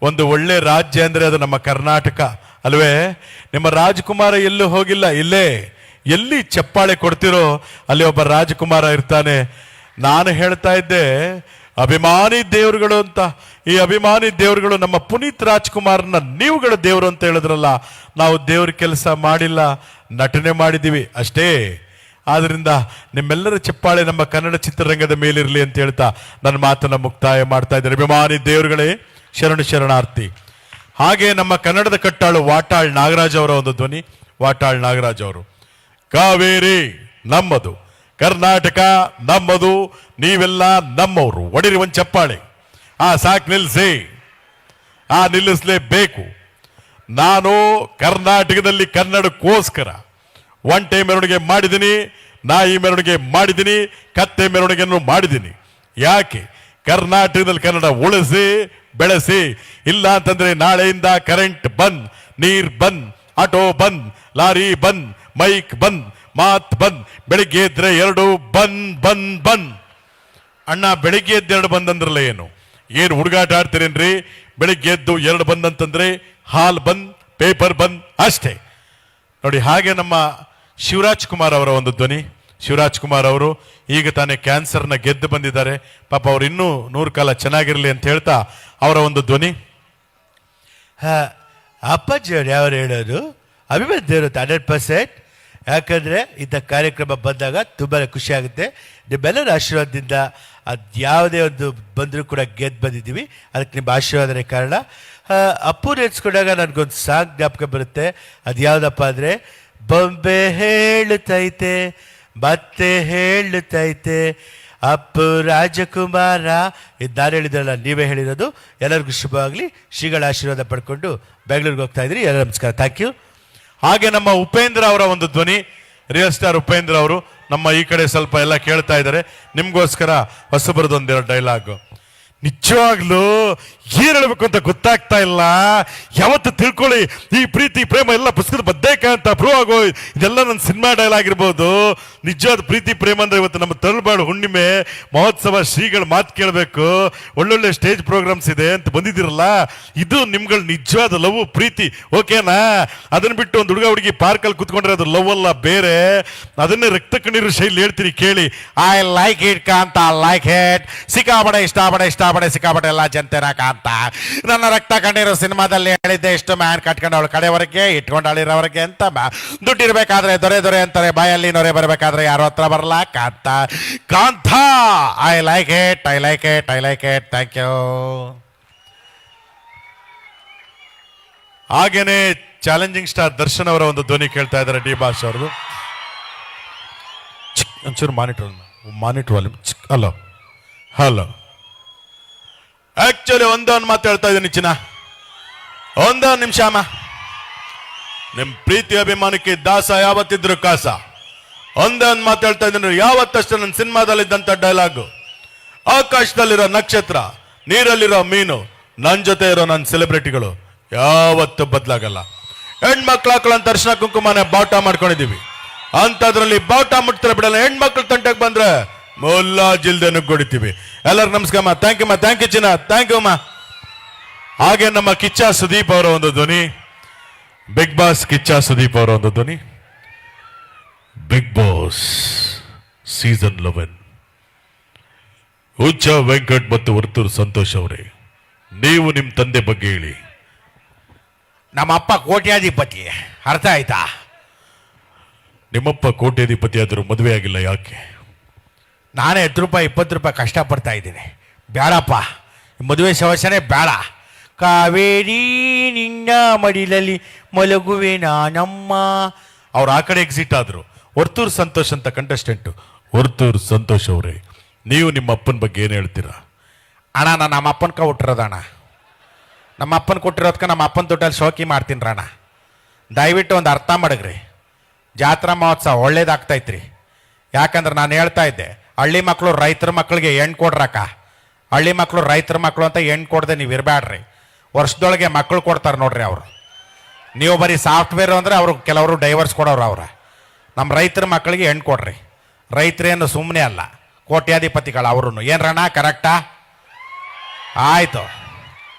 ಒಂದು ಒಳ್ಳೆ ರಾಜ್ಯ ಅಂದ್ರೆ ಅದು ನಮ್ಮ ಕರ್ನಾಟಕ ಅಲ್ವೇ? ನಿಮ್ಮ ರಾಜಕುಮಾರ ಎಲ್ಲೂ ಹೋಗಿಲ್ಲ, ಇಲ್ಲೇ ಎಲ್ಲಿ ಚಪ್ಪಾಳೆ ಕೊಡ್ತಿರೋ ಅಲ್ಲಿ ಒಬ್ಬ ರಾಜಕುಮಾರ ಇರ್ತಾನೆ. ನಾನು ಹೇಳ್ತಾ ಇದ್ದೆ ಅಭಿಮಾನಿ ದೇವರುಗಳು ಅಂತ. ಈ ಅಭಿಮಾನಿ ದೇವರುಗಳು ನಮ್ಮ ಪುನೀತ್ ರಾಜ್ಕುಮಾರ್ನ ನೀವುಗಳ ದೇವರು ಅಂತ ಹೇಳಿದ್ರಲ್ಲ. ನಾವು ದೇವ್ರ ಕೆಲಸ ಮಾಡಿಲ್ಲ, ನಟನೆ ಮಾಡಿದ್ದೀವಿ ಅಷ್ಟೇ. ಆದ್ರಿಂದ ನಿಮ್ಮೆಲ್ಲರ ಚಪ್ಪಾಳೆ ನಮ್ಮ ಕನ್ನಡ ಚಿತ್ರರಂಗದ ಮೇಲಿರಲಿ ಅಂತ ಹೇಳ್ತಾ ನನ್ನ ಮಾತನ್ನ ಮುಕ್ತಾಯ ಮಾಡ್ತಾ ಇದ್ದಾರೆ. ಅಭಿಮಾನಿ ದೇವರುಗಳೇ, ಶರಣಾರ್ಥಿ. ಹಾಗೆ ನಮ್ಮ ಕನ್ನಡದ ಕಟ್ಟಾಳು ವಾಟಾಳ್ ನಾಗರಾಜ್ ಅವರ ಒಂದು ಧ್ವನಿ. ವಾಟಾಳ್ ನಾಗರಾಜ್ ಅವರು, ಕಾವೇರಿ ನಮ್ಮದು, ಕರ್ನಾಟಕ ನಮ್ಮದು, ನೀವೆಲ್ಲ ನಮ್ಮವರು, ಒಡಿರಿ ಒಂದು ಚಪ್ಪಾಳೆ. ಸಾಕು, ನಿಲ್ಲಿಸಿ. ನಿಲ್ಲಿಸಲೇಬೇಕು. ನಾನು ಕರ್ನಾಟಕದಲ್ಲಿ ಕನ್ನಡಕ್ಕೋಸ್ಕರ ಒಂಟೆ ಮೆರವಣಿಗೆ ಮಾಡಿದ್ದೀನಿ, ನಾಯಿ ಮೆರವಣಿಗೆ ಮಾಡಿದ್ದೀನಿ, ಕತ್ತೆ ಮೆರವಣಿಗೆಯನ್ನು ಮಾಡಿದ್ದೀನಿ. ಯಾಕೆ? ಕರ್ನಾಟಕದಲ್ಲಿ ಕನ್ನಡ ಉಳಿಸಿ ಬೆಳೆಸಿ. ಇಲ್ಲ ಅಂತಂದ್ರೆ ನಾಳೆಯಿಂದ ಕರೆಂಟ್ ಬಂದ್, ನೀರ್ ಬಂದ್, ಆಟೋ ಬಂದ್, ಲಾರಿ ಬಂದ್, ಮೈಕ್ ಬಂದ್, ಮಾತ್ ಬಂದ್. ಬೆಳಿಗ್ಗೆ ಎದ್ರೆ 2 ಬಂದ್. ಅಣ್ಣ, ಬೆಳಿಗ್ಗೆ ಎದ್ದು 2 ಬಂದಂದ್ರಲ್ಲ ಏನು ಹುಡುಗಾಟ ಆಡ್ತೀರೇನ್ರಿ? ಬೆಳಿಗ್ಗೆ ಎದ್ದು 2 ಬಂದಂತಂದ್ರೆ ಹಾಲ್ ಬಂದ್, ಪೇಪರ್ ಬಂದ್ ಅಷ್ಟೇ ನೋಡಿ. ಹಾಗೆ ನಮ್ಮ ಶಿವರಾಜ್ ಕುಮಾರ್ ಅವರ ಒಂದು ಧ್ವನಿ. ಶಿವರಾಜ್ ಕುಮಾರ್ ಅವರು ಈಗ ತಾನೇ ಕ್ಯಾನ್ಸರ್ನ ಗೆದ್ದು ಬಂದಿದ್ದಾರೆ. ಪಾಪ ಅವ್ರು ಇನ್ನೂ 100 ಕಾಲ ಚೆನ್ನಾಗಿರ್ಲಿ ಅಂತ ಹೇಳ್ತಾ ಅವರ ಒಂದು ಧ್ವನಿ. ಅಪ್ಪಾಜಿ ಅವ್ರು ಯಾರು ಹೇಳೋದು ಅಭಿವೃದ್ಧಿ 100%. ಯಾಕಂದರೆ ಇಂಥ ಕಾರ್ಯಕ್ರಮ ಬಂದಾಗ ತುಂಬಾ ಖುಷಿ ಆಗುತ್ತೆ. ನಿಮ್ಮೆಲ್ಲರ ಆಶೀರ್ವಾದದಿಂದ ಅದು ಯಾವುದೇ ಒಂದು ಬಂದರೂ ಕೂಡ ಗೆದ್ದು ಬಂದಿದ್ದೀವಿ. ಅದಕ್ಕೆ ನಿಮ್ಮ ಆಶೀರ್ವಾದನೇ ಕಾರಣ. ಅಪ್ಪು ನೆನೆಸ್ಕೊಂಡಾಗ ನನಗೊಂದು ಸಾಂಗ್ ಜ್ಞಾಪಕ ಬರುತ್ತೆ. ಅದು ಯಾವುದಪ್ಪ ಅಂದರೆ, ಬೊಂಬೆ ಹೇಳುತ್ತೈತೆ ಮತ್ತೆ ಹೇಳುತ್ತೈತೆ ಅಪ್ಪು ರಾಜಕುಮಾರ. ಇದು ನಾನು ಹೇಳಿದ್ರಲ್ಲ, ನೀವೇ ಹೇಳಿರೋದು. ಎಲ್ಲರಿಗೂ ಶುಭವಾಗಲಿ. ಶ್ರೀಗಳ ಆಶೀರ್ವಾದ ಪಡ್ಕೊಂಡು ಬೆಂಗಳೂರಿಗೆ ಹೋಗ್ತಾ ಇದ್ರಿ. ಎಲ್ಲ ನಮಸ್ಕಾರ, ಥ್ಯಾಂಕ್ ಯು. ಹಾಗೆ ನಮ್ಮ ಉಪೇಂದ್ರ ಅವರ ಒಂದು ಧ್ವನಿ. ರಿಯಲ್ ಸ್ಟಾರ್ ಉಪೇಂದ್ರ ಅವರು ನಮ್ಮ ಈ ಕಡೆ ಸ್ವಲ್ಪ ಎಲ್ಲ ಕೇಳ್ತಾ ಇದ್ದಾರೆ. ನಿಮ್ಗೋಸ್ಕರ ಹೊಸಬರದೊಂದೆರಡು ಡೈಲಾಗ್. ನಿಜವಾಗ್ಲೂ ಏನ್ ಹೇಳ್ಬೇಕು ಅಂತ ಗೊತ್ತಾಗ್ತಾ ಇಲ್ಲ. ಯಾವತ್ತು ತಿಳ್ಕೊಳ್ಳಿ, ಈ ಪ್ರೀತಿ ಪ್ರೇಮ ಎಲ್ಲ ಪುಸ್ತಕದ ಬದ್ದೇಕ ಅಂತ ಪ್ರೂವ್ ಆಗೋ. ಇದೆಲ್ಲ ನನ್ನ ಸಿನಿಮಾ ಡೈಲಾಗ್ ಇರ್ಬೋದು. ನಿಜವಾದ ಪ್ರೀತಿ ಪ್ರೇಮ ಅಂದ್ರೆ ಇವತ್ತು ನಮ್ಮ ತರಳಬಾಳು ಹುಣ್ಣಿಮೆ ಮಹೋತ್ಸವ ಶ್ರೀಗಳ ಮಾತು ಕೇಳಬೇಕು, ಒಳ್ಳೊಳ್ಳೆ ಸ್ಟೇಜ್ ಪ್ರೋಗ್ರಾಮ್ಸ್ ಇದೆ ಅಂತ ಬಂದಿದ್ದೀರಲ್ಲ, ಇದು ನಿಮ್ಗಳ ನಿಜವಾದ ಲವ್ ಪ್ರೀತಿ. ಓಕೆನಾ? ಅದನ್ನ ಬಿಟ್ಟು ಒಂದು ಹುಡುಗ ಹುಡುಗಿ ಪಾರ್ಕಲ್ಲಿ ಕುತ್ಕೊಂಡ್ರೆ ಅದು ಲವ್ ಅಲ್ಲ, ಬೇರೆ. ಅದನ್ನೇ ರಕ್ತ ಕಣ್ಣೀರು ಶೈಲಿ ಹೇಳ್ತೀನಿ ಕೇಳಿ. I like it Kantha, like it. ಸಿಕ್ಕಾಪಡೆ ಇಷ್ಟಪಡೆ ಸಿಕ್ಕಾಪಟ್ಟೆ ಎಲ್ಲ ಜನತೆನ ಕಾಂತ. ನನ್ನ ರಕ್ತ ಕಣ್ಣೀರು ಸಿನಿಮಾದಲ್ಲಿ ಹೇಳಿದ್ದೆ, ಇಷ್ಟು ಮ್ಯಾನ್ ಕಟ್ಕೊಂಡು ಅವಳು ಕಡೆವರೆಗೆ ಇಟ್ಕೊಂಡು ಅಳಿರೋವರೆಗೆ ಅಂತ. ದುಡ್ಡಿರ್ಬೇಕಾದ್ರೆ ದೊರೆ ಅಂತಾರೆ, ಬಾಯಲ್ಲಿ ನೊರೆ ಬರಬೇಕಾದ್ರೆ ಯಾರು ಹತ್ರ ಬರಲ್ಲ. Kantha I like it. Thank you. ಹಾಗೇನೆ ಚಾಲೆಂಜಿಂಗ್ ಸ್ಟಾರ್ ದರ್ಶನ್ ಅವರ ಒಂದು ಧ್ವನಿ ಕೇಳ್ತಾ ಇದ್ದಾರೆ. ಡಿ ಬಾಸ್ ಅವ್ರದ್ದು. ಒಂಚೂರು ಮಾನಿಟರ್ ವಾಲ್ಯೂಮ್. ಹಲೋ. ಆಕ್ಚುಲಿ ಒಂದೊಂದು ಮಾತು ಹೇಳ್ತಾ ಇದ್ದೀನಿ ಚಿನ್ನ, ಒಂದೊಂದು ನಿಮಿಷ ಅಮ್ಮ. ನಿಮ್ ಪ್ರೀತಿ ಅಭಿಮಾನಕ್ಕೆ ದಾಸ ಯಾವತ್ತಿದ್ರು ಕಾಸ. ಒಂದೊಂದು ಮಾತು ಹೇಳ್ತಾ ಇದ್ದೀನಿ. ಯಾವತ್ತಷ್ಟು ನನ್ನ ಸಿನಿಮಾದಲ್ಲಿದ್ದಂಥ ಡೈಲಾಗು, ಆಕಾಶದಲ್ಲಿರೋ ನಕ್ಷತ್ರ, ನೀರಲ್ಲಿರೋ ಮೀನು, ನನ್ನ ಜೊತೆ ಇರೋ ನನ್ನ ಸೆಲೆಬ್ರಿಟಿಗಳು ಯಾವತ್ತು ಬದಲಾಗಲ್ಲ. ಹೆಣ್ಮಕ್ಳು ಹಾಕೊಳ್ಳೋ ಅರ್ಶಿನ ಕುಂಕುಮನೆ ಬಾವುಟ ಮಾಡ್ಕೊಂಡಿದೀವಿ. ಅಂತದ್ರಲ್ಲಿ ಬಾವುಟ ಮುಟ್ತಾರೆ ಬಿಡಲ್ಲ. ಹೆಣ್ಮಕ್ಳು ತಂಟೆಗೆ ಬಂದ್ರೆ ಮೊಲ್ಲ ಜಿಲ್ದೆ ನುಗ್ಗೊಡಿತೀವಿ. ಎಲ್ಲರಿಗೂ ನಮಸ್ಕಾರ. ಥ್ಯಾಂಕ್ ಯು ಚಿನ್ನ, ಥ್ಯಾಂಕ್ ಯು ಅಮ್ಮ. ಹಾಗೆ ನಮ್ಮ ಕಿಚ್ಚ ಸುದೀಪ್ ಅವರ ಒಂದು ಧ್ವನಿ. ಬಿಗ್ ಬಾಸ್ ಕಿಚ್ಚ ಸುದೀಪ್ ಅವರ ಒಂದು ಧ್ವನಿ. Big boss season 11. Huccha Venkat ಮತ್ತು ವರ್ತೂರು ಸಂತೋಷ್ ಅವರೇ, ನೀವು ನಿಮ್ಮ ತಂದೆ ಬಗ್ಗೆ ಹೇಳಿ. ನಮ್ಮಪ್ಪ ಕೋಟ್ಯಾಧಿಪತಿ, ಅರ್ಥ ಆಯ್ತಾ? ನಿಮ್ಮಪ್ಪ ಕೋಟ್ಯಾಧಿಪತಿ ಆದರೂ ಮದುವೆ ಆಗಿಲ್ಲ, ಯಾಕೆ? ನಾನೇ 10 ರೂಪಾಯಿ 20 ರೂಪಾಯಿ ಕಷ್ಟಪಡ್ತಾ ಇದ್ದೀನಿ. ಬೇಡಪ್ಪ, ಮದುವೆ ಸಮಸ್ಯೆನೇ ಬೇಡ. ಕಾವೇರಿ ನಿನ್ನ ಮಡಿಲಲ್ಲಿ ಮಲಗುವೆ ನಾನಮ್ಮ. ಅವ್ರು ಆ ಕಡೆ ಎಕ್ಸಿಟ್ ಆದ್ರು. ವರ್ತೂರು ಸಂತೋಷ್ ಅಂತ ಕಂಟೆಸ್ಟೆಂಟ್. ವರ್ತೂರು ಸಂತೋಷ್ ಅವರೇ, ನೀವು ನಿಮ್ಮ ಅಪ್ಪನ ಬಗ್ಗೆ ಏನು ಹೇಳ್ತೀರಾ? ಅಣ್ಣ, ನಾನು ನಮ್ಮ ಅಪ್ಪನ ಹುಟ್ಟಿರೋದಣ್ಣ. ನಮ್ಮ ಅಪ್ಪನ ಕೊಟ್ಟಿರೋದಕ್ಕೆ ನಮ್ಮ ಅಪ್ಪನ ದುಡ್ಡಲ್ಲಿ ಶೋಕಿ ಮಾಡ್ತೀನಿ ಅಣ್ಣ. ದಯವಿಟ್ಟು ಒಂದು ಅರ್ಥ ಮಾಡಗ್ರಿ. ಜಾತ್ರಾ ಮಹೋತ್ಸವ ಒಳ್ಳೇದಾಗ್ತೈತ್ರಿ. ಯಾಕಂದ್ರೆ ನಾನು ಹೇಳ್ತಾ ಇದ್ದೆ, ಹಳ್ಳಿ ಮಕ್ಕಳು ರೈತರ ಮಕ್ಕಳಿಗೆ ಹೆಣ್ಣು ಕೊಡ್ರಕ್ಕ. ಹಳ್ಳಿ ಮಕ್ಕಳು ರೈತರ ಮಕ್ಕಳು ಅಂತ ಹೆಣ್ಣು ಕೊಡದೆ ನೀವು ಇರಬೇಡ್ರಿ. ವರ್ಷದೊಳಗೆ ಮಕ್ಕಳು ಕೊಡ್ತಾರೆ ನೋಡ್ರಿ ಅವರು. ನೀವು ಬರೀ ಸಾಫ್ಟ್ವೇರ್ ಅಂದರೆ ಅವರು ಕೆಲವರು ಡೈವರ್ಸ್ ಕೊಡೋರು. ನಮ್ಮ ರೈತರ ಮಕ್ಕಳಿಗೆ ಹೆಣ್ಣು ಕೊಡ್ರಿ. ರೈತರೇನು ಸುಮ್ಮನೆ ಅಲ್ಲ, ಕೋಟ್ಯಾಧಿಪತಿಗಳು ಅವರು. ಏನ್ರಣ್ಣ, ಕರೆಕ್ಟಾ? ಆಯಿತು,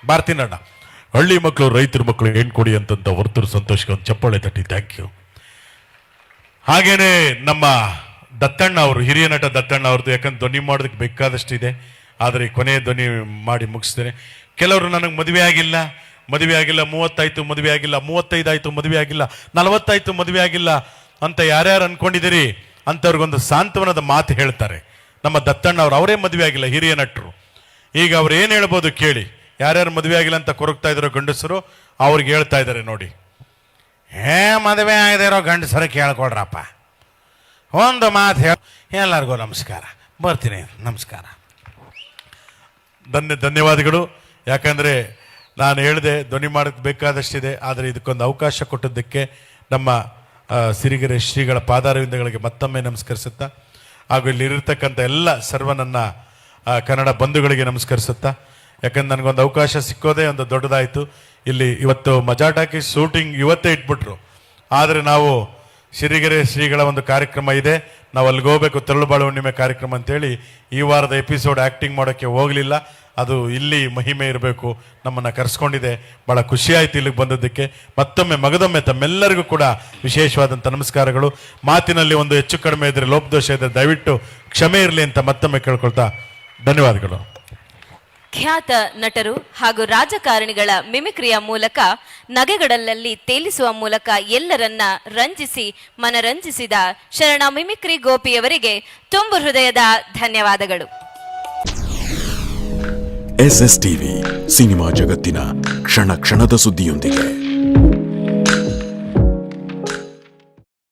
ಬರ್ತೀನಣ್ಣ. ಹಳ್ಳಿ ಮಕ್ಕಳು ರೈತರ ಮಕ್ಕಳು ಹೆಣ್ಣು ಕೊಡಿ ಅಂತಂತ ವರ್ತೂರು ಸಂತೋಷ್ಗೆ ಒಂದು ಚಪ್ಪಾಳೆ ತಟ್ಟಿ. Thank you. ಹಾಗೇನೆ ನಮ್ಮ ದತ್ತಣ್ಣ ಅವರು, ಹಿರಿಯ ನಟ ದತ್ತಣ್ಣ ಅವ್ರದ್ದು. ಯಾಕಂದ್ರೆ ಧ್ವನಿ ಮಾಡೋದಕ್ಕೆ ಬೇಕಾದಷ್ಟು ಇದೆ, ಆದರೆ ಕೊನೆಯ ಧ್ವನಿ ಮಾಡಿ ಮುಗಿಸ್ತೇನೆ. ಕೆಲವರು ನನಗೆ ಮದುವೆ ಆಗಿಲ್ಲ 30 ಆಯ್ತು ಮದುವೆ ಆಗಿಲ್ಲ, 35 ಆಯ್ತು ಮದುವೆ ಆಗಿಲ್ಲ, 40 ಆಯ್ತು ಮದುವೆ ಆಗಿಲ್ಲ ಅಂತ ಯಾರ್ಯಾರು ಅನ್ಕೊಂಡಿದ್ದೀರಿ ಅಂಥವ್ರಿಗೊಂದು ಸಾಂತ್ವನದ ಮಾತು ಹೇಳ್ತಾರೆ. ನಮ್ಮ ದತ್ತಣ್ಣವ್ರು, ಅವರೇ ಮದುವೆ ಆಗಿಲ್ಲ, ಹಿರಿಯ ನಟರು. ಈಗ ಅವ್ರು ಏನು ಹೇಳ್ಬೋದು ಕೇಳಿ. ಯಾರ್ಯಾರು ಮದುವೆ ಆಗಿಲ್ಲ ಅಂತ ಕೊರಗ್ತಾ ಇದ್ದಾರೋ ಗಂಡಸರು, ಅವ್ರಿಗೆ ಹೇಳ್ತಾ ಇದ್ದಾರೆ ನೋಡಿ. ಮದುವೆ ಆಗದಿರೋ ಗಂಡಸರು ಕೇಳ್ಕೊಳ್ರಪ್ಪ, ಒಂದು ಮಾತು ಹೇಳ. ಎಲ್ಲರಿಗೂ ನಮಸ್ಕಾರ, ಬರ್ತೀನಿ, ನಮಸ್ಕಾರ. ಧನ್ಯವಾದಗಳು. ಯಾಕಂದರೆ ನಾನು ಹೇಳಿದೆ ಧ್ವನಿ ಮಾಡೋಕ್ಕೆ ಬೇಕಾದಷ್ಟಿದೆ, ಆದರೆ ಇದಕ್ಕೊಂದು ಅವಕಾಶ ಕೊಟ್ಟಿದ್ದಕ್ಕೆ ನಮ್ಮ ಸಿರಿಗೆರೆ ಶ್ರೀಗಳ ಪಾದಾರವಿಂದಗಳಿಗೆ ಮತ್ತೊಮ್ಮೆ ನಮಸ್ಕರಿಸುತ್ತಾ, ಹಾಗೂ ಇಲ್ಲಿರತಕ್ಕಂಥ ಎಲ್ಲ ಸರ್ವ ನನ್ನ ಕನ್ನಡ ಬಂಧುಗಳಿಗೆ ನಮಸ್ಕರಿಸುತ್ತಾ. ಯಾಕಂದ್ರೆ ನನಗೊಂದು ಅವಕಾಶ ಸಿಕ್ಕೋದೇ ಒಂದು ದೊಡ್ಡದಾಯಿತು. ಇಲ್ಲಿ ಇವತ್ತು ಮಜಾಟಾಕಿ ಶೂಟಿಂಗ್ ಇವತ್ತೇ ಇಟ್ಬಿಟ್ರು, ಆದರೆ ನಾವು ಸಿರಿಗೆರೆ ಶ್ರೀಗಳ ಒಂದು ಕಾರ್ಯಕ್ರಮ ಇದೆ, ನಾವು ಅಲ್ಲಿಗೆ ಹೋಗ್ಬೇಕು, ತರಳುಬಾಳು ಹುಣ್ಣಿಮೆ ಕಾರ್ಯಕ್ರಮ ಅಂತೇಳಿ ಈ ವಾರದ ಎಪಿಸೋಡ್ ಆ್ಯಕ್ಟಿಂಗ್ ಮಾಡೋಕ್ಕೆ ಹೋಗಲಿಲ್ಲ. ಅದು ಇಲ್ಲಿ ಮಹಿಮೆ ಇರಬೇಕು, ನಮ್ಮನ್ನು ಕರೆಸ್ಕೊಂಡಿದೆ. ಭಾಳ ಖುಷಿಯಾಯಿತು ಇಲ್ಲಿಗೆ ಬಂದದ್ದಕ್ಕೆ. ಮತ್ತೊಮ್ಮೆ ಮಗದೊಮ್ಮೆ ತಮ್ಮೆಲ್ಲರಿಗೂ ಕೂಡ ವಿಶೇಷವಾದಂಥ ನಮಸ್ಕಾರಗಳು. ಮಾತಿನಲ್ಲಿ ಒಂದು ಹೆಚ್ಚು ಕಡಿಮೆ ಇದ್ದರೆ, ಲೋಪದೋಷ ಇದ್ದರೆ ದಯವಿಟ್ಟು ಕ್ಷಮೆ ಇರಲಿ ಅಂತ ಮತ್ತೊಮ್ಮೆ ಕೇಳ್ಕೊಳ್ತಾ ಧನ್ಯವಾದಗಳು. ಖ್ಯಾತ ನಟರು ಹಾಗೂ ರಾಜಕಾರಣಿಗಳ ಮಿಮಿಕ್ರಿಯ ಮೂಲಕ ನಗೆಗಡಲಲ್ಲಿ ತೇಲಿಸುವ ಮೂಲಕ ಎಲ್ಲರನ್ನ ರಂಜಿಸಿ ಮನರಂಜಿಸಿದ ಶರಣ ಮಿಮಿಕ್ರಿ ಗೋಪಿಯವರಿಗೆ ತುಂಬು ಹೃದಯದ ಧನ್ಯವಾದಗಳು. SS ಟಿವಿ, ಸಿನಿಮಾ ಜಗತ್ತಿನ ಕ್ಷಣ ಕ್ಷಣದ ಸುದ್ದಿಯೊಂದಿಗೆ.